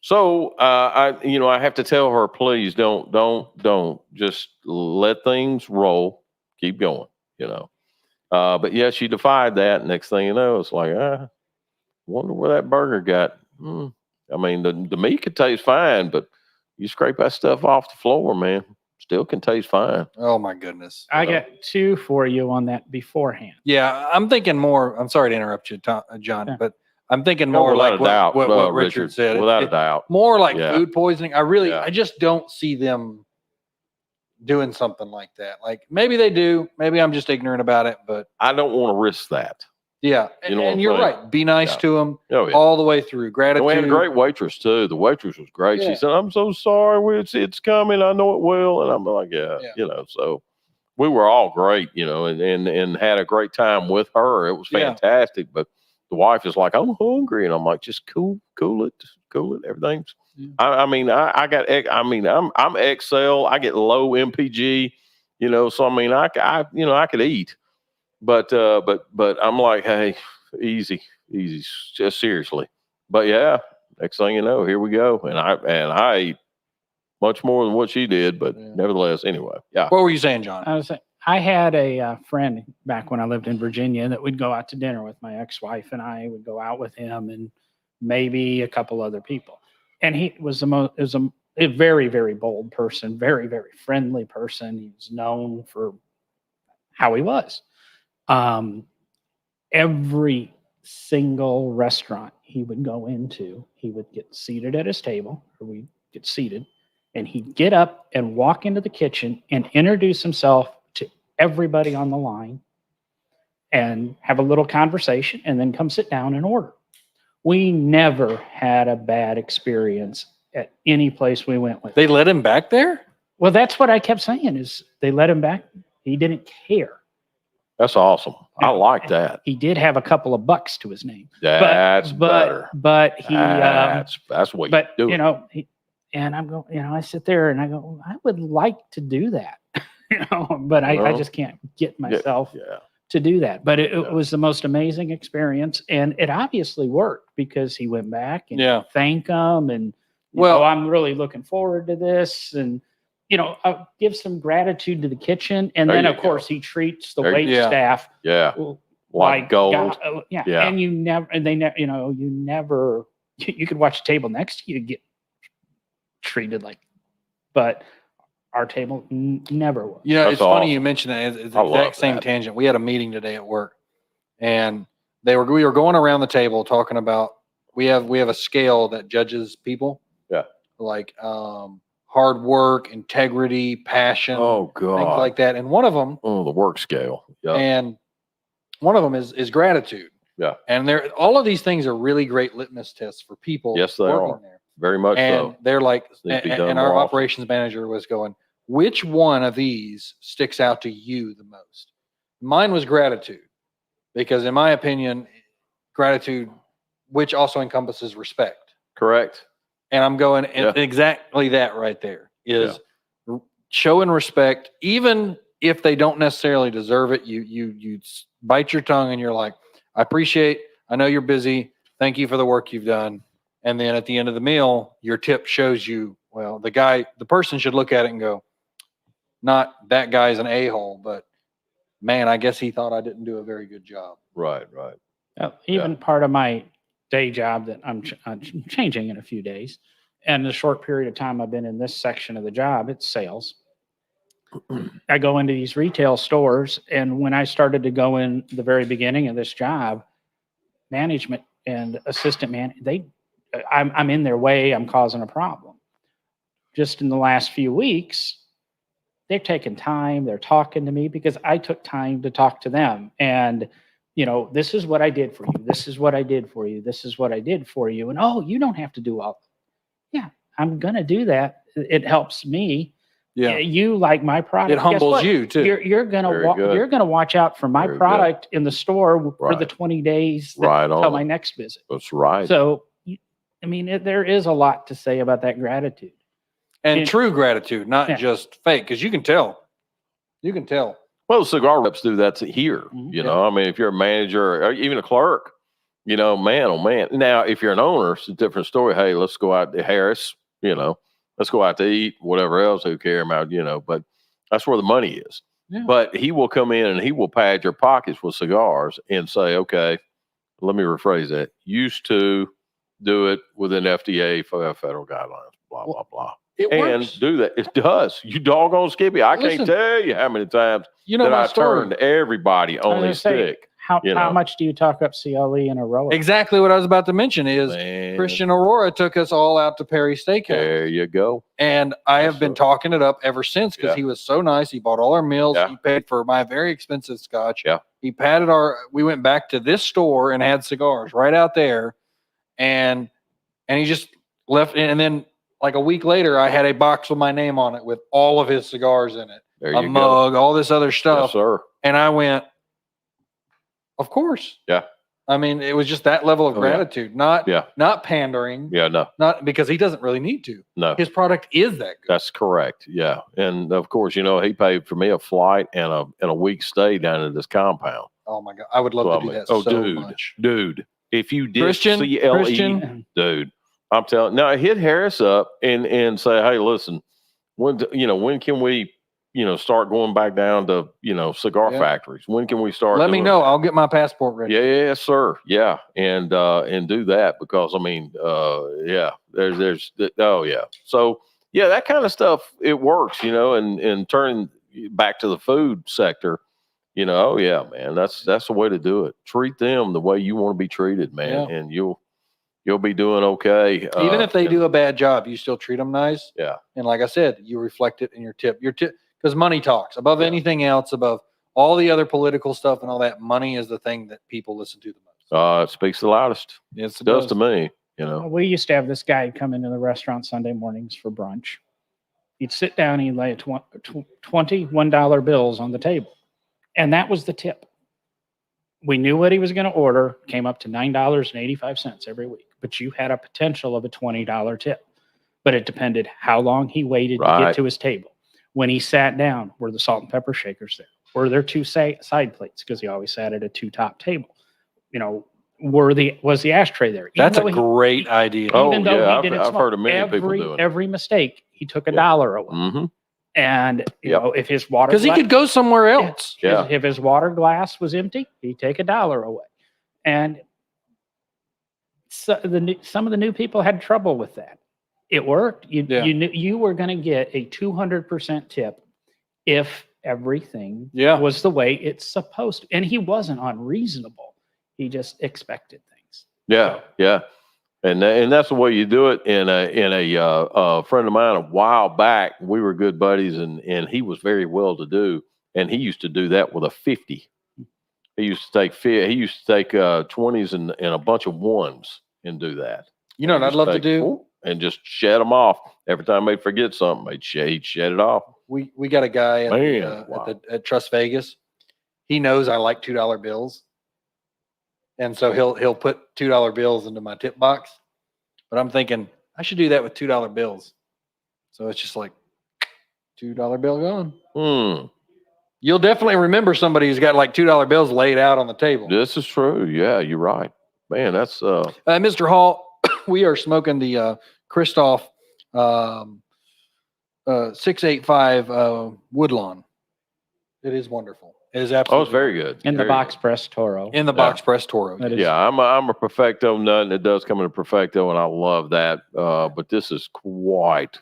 So I have to tell her, please don't just let things roll. Keep going, But yeah, she defied that. Next thing you know, it's like, wonder where that burger got. I mean, the meat could taste fine, but you scrape that stuff off the floor, man, still can taste fine. Oh my goodness. I got 2 for you on that beforehand. Yeah, I'm thinking more. I'm sorry to interrupt you, John, Yeah. but I'm thinking more without like a doubt, what Richard said. Without a doubt. More like Yeah. food poisoning. Yeah. I just don't see them doing something like that. Like maybe they do. Maybe I'm just ignorant about it, but I don't want to risk that. yeah. You know what I'm And you're saying? right. Be nice Yeah. to them Oh, yeah. all the way through. Gratitude. And we had a great waitress too. The waitress was great. Yeah. She said, "I'm so sorry. It's coming. I know it will." And I'm like, yeah. So we were all great, and had a great time with her. It was fantastic. But the wife is like, "I'm hungry," and I'm like, "Just cool it. Everything's." Yeah. I'm Excel. I get low MPG, So I mean, I could eat, but I'm like, hey, easy, just seriously. But yeah, next thing you know, here we go, and I ate much more than what she did, but nevertheless, anyway, yeah. What were you saying, John? I had a friend back when I lived in Virginia that would go out to dinner with my ex-wife, and I would go out with him and maybe a couple other people. And he was a very, very bold person, very, very friendly person. He was known for how he was. Every single restaurant he would go into, he would get seated at his table, or we'd get seated, and he'd get up and walk into the kitchen and introduce himself to everybody on the line and have a little conversation and then come sit down and order. We never had a bad experience at any place we went with. They let him back there? Well, that's what I kept saying is they let him back. He didn't care. That's awesome. I Now, like that. He did have a couple of bucks to his name. That's better. But he, That's what but you do. you know, and I'm going, you know, I sit there and I go, I would like to do that, you know, but I Well, just can't get myself Yeah. to do that. But it Yeah. was the most amazing experience, and it obviously worked because he went back and Yeah. thanked them, and Well- I'm really looking forward to this, and you know, give some gratitude to the kitchen, and There then you of course go. he treats the There wait you go. staff Yeah. Like gold. yeah. Yeah. And you never, and they never, you know, you never, you could watch a table next to you get treated like, but our table never was. You know, That's it's funny awesome. you mentioned that. It's I the love exact same that. tangent. We had a meeting today at work, and we were going around the table talking about we have a scale that judges people. Yeah. Like hard work, integrity, passion, Oh God. things like that. And one of them, Oh, the work scale. Yeah. and one of them is gratitude. Yeah. And all of these things are really great litmus tests for people. Yes, they working are. there. Very much And so. they're like, Needs to be done and our more often. operations manager was going, which one of these sticks out to you the most? Mine was gratitude, because in my opinion, gratitude, which also encompasses respect. Correct. And I'm going, Yeah. exactly that right there is showing respect, even if they don't necessarily deserve it. You bite your tongue and you're like, I know you're busy. Thank you for the work you've done. And then at the end of the meal, your tip shows you, well, the person should look at it and go, not that guy's an a-hole, but man, I guess he thought I didn't do a very good job. Right. Even part of my day job that I'm changing in a few days, and the short period of time I've been in this section of the job, it's sales. I go into these retail stores, and when I started to go in the very beginning of this job, management and assistant man, I'm in their way. I'm causing a problem. Just in the last few weeks, they've taken time. They're talking to me because I took time to talk to them. And, you know, this is what I did for you. This is what I did for you. This is what I did for you. And, oh, you don't have to do all. Yeah, I'm going to do that. It helps me. Yeah. You like my product. It Guess humbles what? you too. You're going Very good. to watch out for my Very good. product in the store for the Right. 20 days Right until on. my next visit. That's right. So, I mean, there is a lot to say about that gratitude. And true gratitude, not Yeah. just fake, because you can tell. You can tell. Well, cigar reps do that here. Mhm. You know, I mean, if you're a manager or even a clerk, you know, man, oh man. Now, if you're an owner, it's a different story. Hey, let's go out to Harris, you know, let's go out to eat, whatever else, who care about, you know, but that's where the money is. Yeah. But he will come in and he will pad your pockets with cigars and say, okay, let me rephrase that. Used to do it within FDA for federal guidelines, blah, blah, blah. It And works. do that. It does. You doggone Skippy. I Listen, can't tell you how many times You know that my I story. turned everybody I was only gonna say, stick. How you know. much do you talk up CLE in a row? Exactly what I was about to mention is Man, Christian Aurora took us all out to Perry Steakhouse. there you go. And I have Yes, been sir. talking it up ever since because Yeah. he was so nice. He bought all our meals. Yeah. He paid for my very expensive scotch. Yeah. He patted we went back to this store and had cigars right out there. And he just left. And then like a week later, I had a box with my name on it with all of his cigars in it, There a you go. mug, all this other Yes, stuff. sir. And I went, of course. Yeah. I mean, it was just that level of Oh, yeah. gratitude, not Yeah. pandering, Yeah, no, not because he doesn't really need to. no. His product is that good. That's correct. Yeah. And of course, you know, he paid for me a flight and a week stay down in this compound. Oh my God. I would love So, to I do mean, that oh, so dude. much. Dude, if you did Christian, CLE, dude, I'm telling. Now hit Harris up and say, hey, listen, when can we, start going back down to cigar Yeah. factories? When can we start? Let me doing know. that? I'll get my passport ready. Yeah, yes, sir. Yeah, and do that because I mean, yeah, there's oh yeah. So yeah, that kind of stuff it works, and turning back to the food sector. Oh yeah, man, that's the way to do it. Treat them the way you want to be treated, man, Yeah. and you'll be doing okay. Even if they do a bad job, you still treat them nice. Yeah. And like I said, you reflect it in your tip. Because money talks above Yeah. anything else, above all the other political stuff and all that. Money is the thing that people listen to the most. It speaks the loudest. Yes, It does to me. We used to have this guy come into the restaurant Sunday mornings for brunch. He'd sit down, he'd lay $21 bills on the table. And that was the tip. we knew what he was going to order, came up to $9.85 every week, but you had a potential of a $20 tip. But it depended how long he waited to Right. get to his table. When he sat down, were the salt and pepper shakers there? Were there two side plates? Because he always sat at a two-top table. Was the ashtray there? That's a great idea. Oh, Even though yeah, he didn't I've smoke, heard of many people doing it. every mistake, he took a Yeah. dollar away. Mm-hmm. And if his water Because he could go somewhere else. Yeah. if his water glass was empty, he'd take a dollar away. And so some of the new people had trouble with that. It worked. You knew you were going to get a 200% tip if everything was the way it's supposed to. And he wasn't unreasonable. He just expected things. Yeah, yeah. And that's the way you do it. In a friend of mine a while back, we were good buddies, and he was very well to do, and he used to do that with a 50. He used to take 20s and a bunch of ones and do that. You know what I'd love to do? And just shed them off every time they'd forget something. He'd shed it off. We got a guy at Trust Vegas. He knows I like $2 bills. And so he'll put $2 bills into my tip box. But I'm thinking I should do that with $2 bills. So it's just like $2 bill gone. You'll definitely remember somebody who's got like $2 bills laid out on the table. This is true. Yeah, you're right. Man, that's Mr. Hall, we are smoking the Christoph 685 Woodlawn. It is wonderful. It is absolutely. Oh, it's very good. In the box press Toro. In the box press Toro. Yeah, I'm a Perfecto nut, and it does come in a Perfecto, and I love that. But this is quite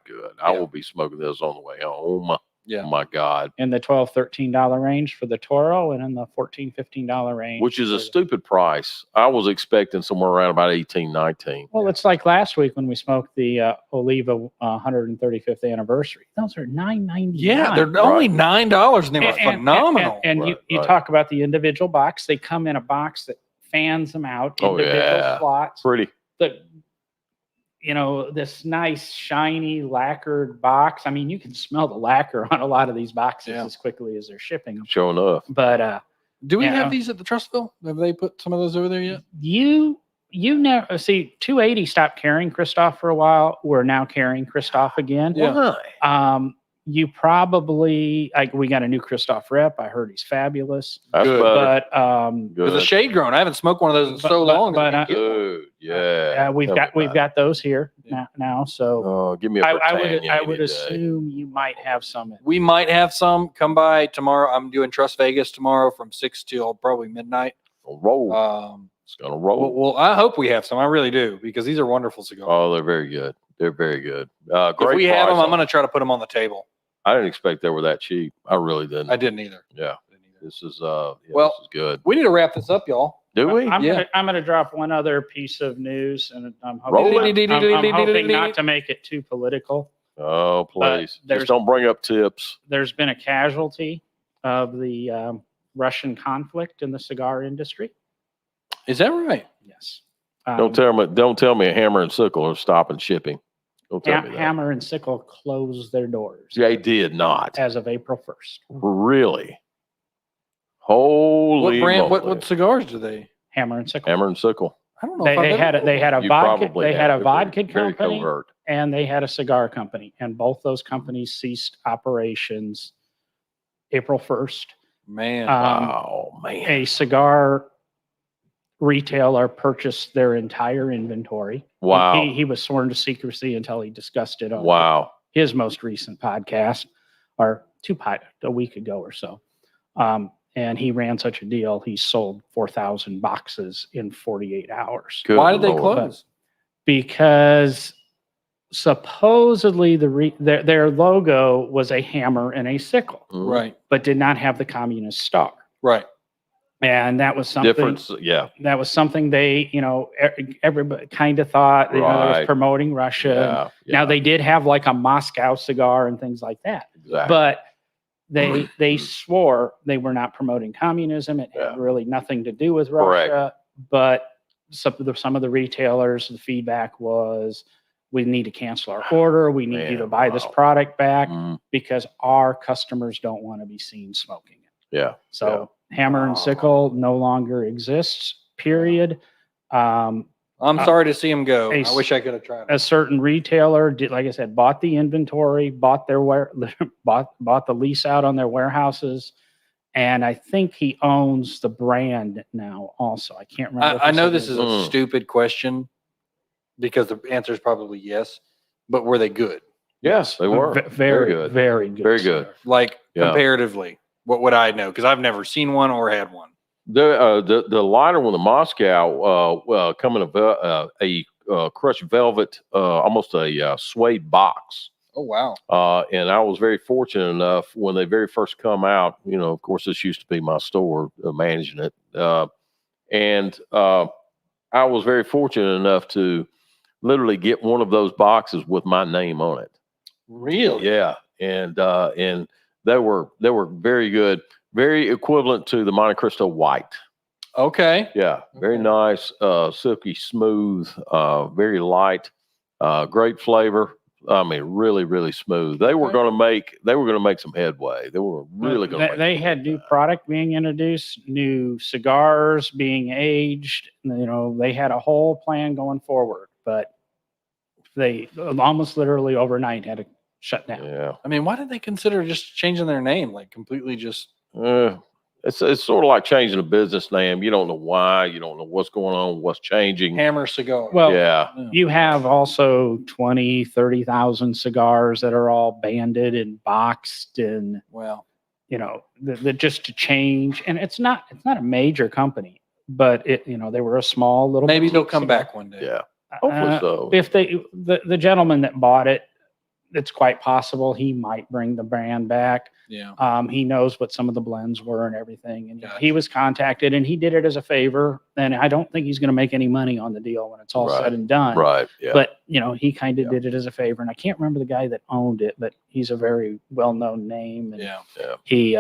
good. I will be smoking this on the way home. Yeah. Oh my God. In the $12, $13 range for the Toro, and in the $14, $15 range. Which is a stupid price. I was expecting somewhere around about 18, 19. Well, it's like last week when we smoked the Oliva 135th anniversary. Those are $9.99. Yeah, they're only $9, and they were phenomenal. And you talk about the individual box. They come in a box that fans them out, individual slots. Pretty. This nice, shiny, lacquered box. I mean, you can smell the lacquer on a lot of these boxes as quickly as they're shipping them. Sure enough. But do we have these at the Trustville? Have they put some of those over there yet? You never see 280 stopped carrying Christoph for a while. We're now carrying Christoph again. Yeah. Why? You probably we got a new Christoph rep. I heard he's fabulous. That's good. better. But there's a shade grown. I haven't smoked one of those in so long. Dude, yeah. We've got those here now. So give me a I would assume you might have some. We might have some. Come by tomorrow. I'm doing Trust Vegas tomorrow from 6 till probably midnight. Roll. It's gonna roll. Well, I hope we have some. I really do, because these are wonderful cigars. Oh, they're very good. They're very good. Great. If we have them, I'm going to try to put them on the table. I didn't expect they were that cheap. I really didn't. I didn't either. Yeah. This is well, this is good. We need to wrap this up, y'all. Do we? I'm going to drop one other piece of news, and I'm hoping not to make it too political. Oh, please. Just don't bring up tips. There's been a casualty of the Russian conflict in the cigar industry. Is that right? Yes. Don't tell me a Hammer and Sickle are stopping shipping. Don't tell me that. Hammer and Sickle closed their doors. They did not. As of April 1st. Really? Holy what brand? moly. What cigars do they? Hammer and Sickle. Hammer and Sickle. I don't know. They had a vodka. They had a vodka very company, covert. and they had a cigar company, and both those companies ceased operations April 1st. Man, wow, man. A cigar retailer purchased their entire inventory. Wow. He was sworn to secrecy until he discussed it on his most recent podcast, or a week ago or so. And he ran such a deal. He sold 4,000 boxes in 48 hours. Good Why did they Lord. close? Because supposedly their logo was a hammer and a sickle, Right. but did not have the communist star. Right. And that was something. Difference, yeah. That was something they, everybody kind of thought they was promoting Russia. Yeah. Now they did have like a Moscow cigar and things like that, Exactly. but they swore they were not promoting communism. It had really nothing to do with Russia. Correct. But some of the retailers, the feedback was, we need to cancel our order. We need you to buy this product back because our customers don't want to be seen smoking it. Yeah. So Hammer and Sickle no longer exists, period. I'm sorry to see them go. a I wish I could have tried A it. certain retailer did, like I said, bought the inventory, bought their bought the lease out on their warehouses, and I think he owns the brand now. Also, I can't remember. if I he know said this it is was- a stupid question because the answer is probably yes, but were they good? Yes, they were. very good. very good, Very good. cigar. Like Yeah. comparatively, what would I know? Because I've never seen one or had one. The lighter one, the Moscow, come in a crushed velvet, almost a suede box. Oh wow! And I was very fortunate enough when they very first come out. You know, of course, this used to be my store managing it, and I was very fortunate enough to literally get one of those boxes with my name on it. Really? Yeah, and they were very good, very equivalent to the Monte Cristo White. Okay. Yeah, very Okay. nice, silky smooth, very light, great flavor. I mean, really, really smooth. They were Okay. going to make some headway. They were really going to. They had new product being introduced, new cigars being aged. You know, they had a whole plan going forward, but they almost literally overnight had to shut down. Yeah, I mean, why did they consider just changing their name? Like completely just. it's sort of like changing a business name. You don't know why. You don't know what's going on, what's changing. Hammer Cigar. Well, Yeah, you have also 20, 30,000 cigars that are all banded and boxed and, well, you know, the just to change. And it's not a major company, but they were a small little. maybe they'll boutique come cigar. back one day. yeah. Hopefully so. If the gentleman that bought it, it's quite possible he might bring the brand back. Yeah. He knows what some of the blends were and everything. And Gotcha. he was contacted and he did it as a favor. And I don't think he's going to make any money on the deal when it's all Right. said and done. Right. Yeah. But, he kind of Yeah. did it as a favor. And I can't remember the guy that owned it, but he's a very well-known name. And Yeah. he,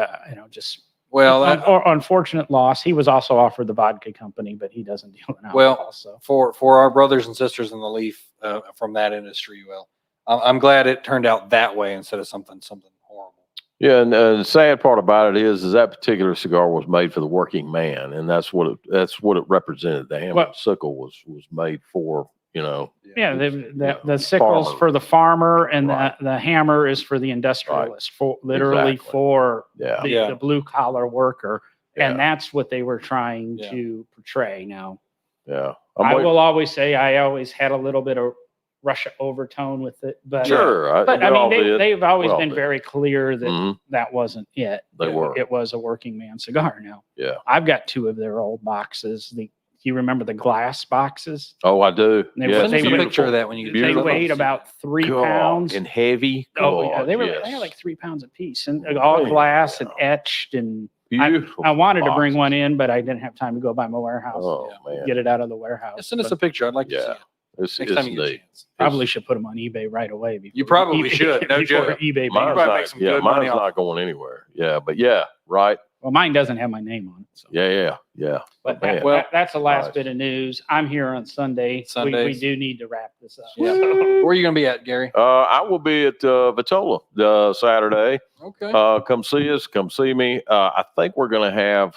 just Well, unfortunate loss. He was also offered the vodka company, but he doesn't deal in alcohol. Well, So. for our brothers and sisters in the leaf from that industry, well, I'm glad it turned out that way instead of something horrible. Yeah, and the sad part about it is that particular cigar was made for the working man, and that's what it represented. The Hammer Well- Sickle was made for, Yeah, the Yeah, sickle's farmer. for the farmer, and Right. the hammer is for the industrialist, for literally Exactly. for yeah, the blue collar worker, yeah, and that's what they were trying Yeah. to portray. Now, yeah. I will always say I always had a little bit of Russia overtone with it, but Sure, but we I all mean did. they've always We all been did. very clear that Mhm. that wasn't it. They It- were. It was a working man cigar. Now, Yeah. I've got two of their old boxes. Do you remember the glass boxes? Oh, I do. They Yeah, were- Send us a would- picture of that when you. They Beautiful. weighed about 3 God, pounds. and heavy. Oh, yeah, God, they were yes. like 3 pounds a piece, and all Man, glass and yeah. etched. And Beautiful. I wanted to bring boxes. one in, but I didn't have time to go by my warehouse, Oh man, get it out of the warehouse. Send us But a picture. I'd like to see Yeah. it it's next time you get a neat. chance. probably should put them on eBay right away. Before You probably should, no before joke. eBay. Mine's bans probably not, make some good money mine's off not going anywhere. Yeah, but yeah, right. Well, mine doesn't have my name on it. So. Yeah. But Man. that's the last Nice. bit of news. I'm here on Sunday. We Sundays. do need to wrap this up. Yeah. So- Where are you going to be at, Gary? I will be at Vitola Saturday. Okay. Come see us. Come see me. I think we're going to have.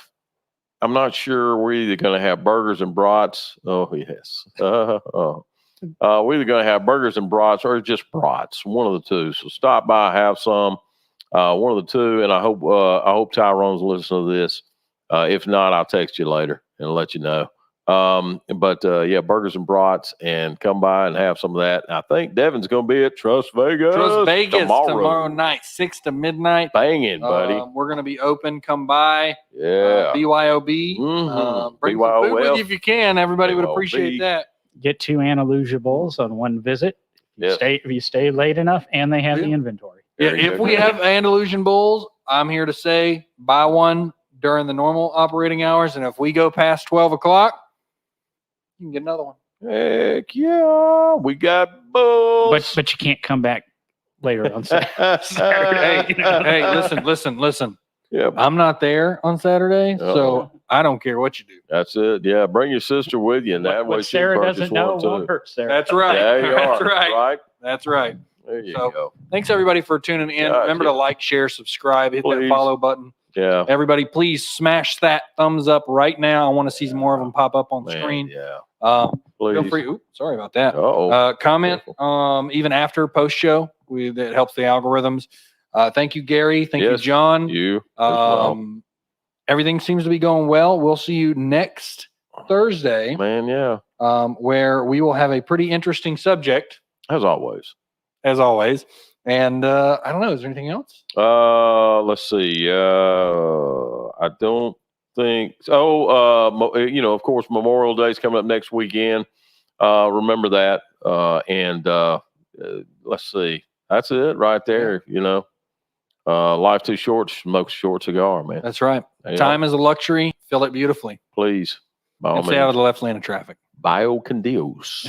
I'm not sure. We're either going to have burgers and brats. Oh yes. We're either going to have burgers and brats or just brats. One of the two. So stop by, have some. One of the two. And I hope Tyrone's listening to this. If not, I'll text you later and let you know. But yeah, burgers and brats, and come by and have some of that. I think Devin's going to be at Trust Vegas. Trust Vegas tomorrow night, 6 to midnight. Banging, buddy. We're going to be open. Come by. Yeah. BYOB. Mhm. Bring some food with BYOF. you if you can. Everybody would BYOB. appreciate that. Get 2 Andalusia bowls on one visit. Yes. If you stay late enough, and they have the Yeah. inventory. Yeah, Very if good. we have Andalusian bowls, I'm here to say buy one during the normal operating hours. And if we go past 12 o'clock, you can get another one. Heck yeah, we got bulls. But you can't come back later on Saturday. Hey, listen. Yeah, I'm not there on Saturday, Uh-oh. so I don't care what you do. that's it. Yeah, bring your sister with you, and that way What she can Sarah purchase doesn't know one too. won't hurt Sarah. That's right. There you That's are. right. That's right. There you So, go. Thanks everybody for tuning in. Yeah, Remember yeah. to like, share, subscribe, hit that Please. follow button. Yeah. Everybody, please smash that thumbs up right now. I want to see some more of them pop up on the Man, screen. yeah. Feel Please. free. Ooh, sorry about that. Uh-oh. Comment even after post show. That helps the algorithms. Thank you, Gary. Thank you, Yes, John. You as well. Everything seems to be going well. We'll see you next Thursday, Man, yeah. where we will have a pretty interesting subject, As always. as always. And I don't know. Is there anything else? Let's see. I don't think so. Of course, Memorial Day is coming up next weekend. Remember that. Let's see. That's it right there. Life too short, smoke a short cigar, man. That's right. Yeah. Time is a luxury. Fill it beautifully. Please. By all And stay out of means. the left lane of traffic. Bio con Dios.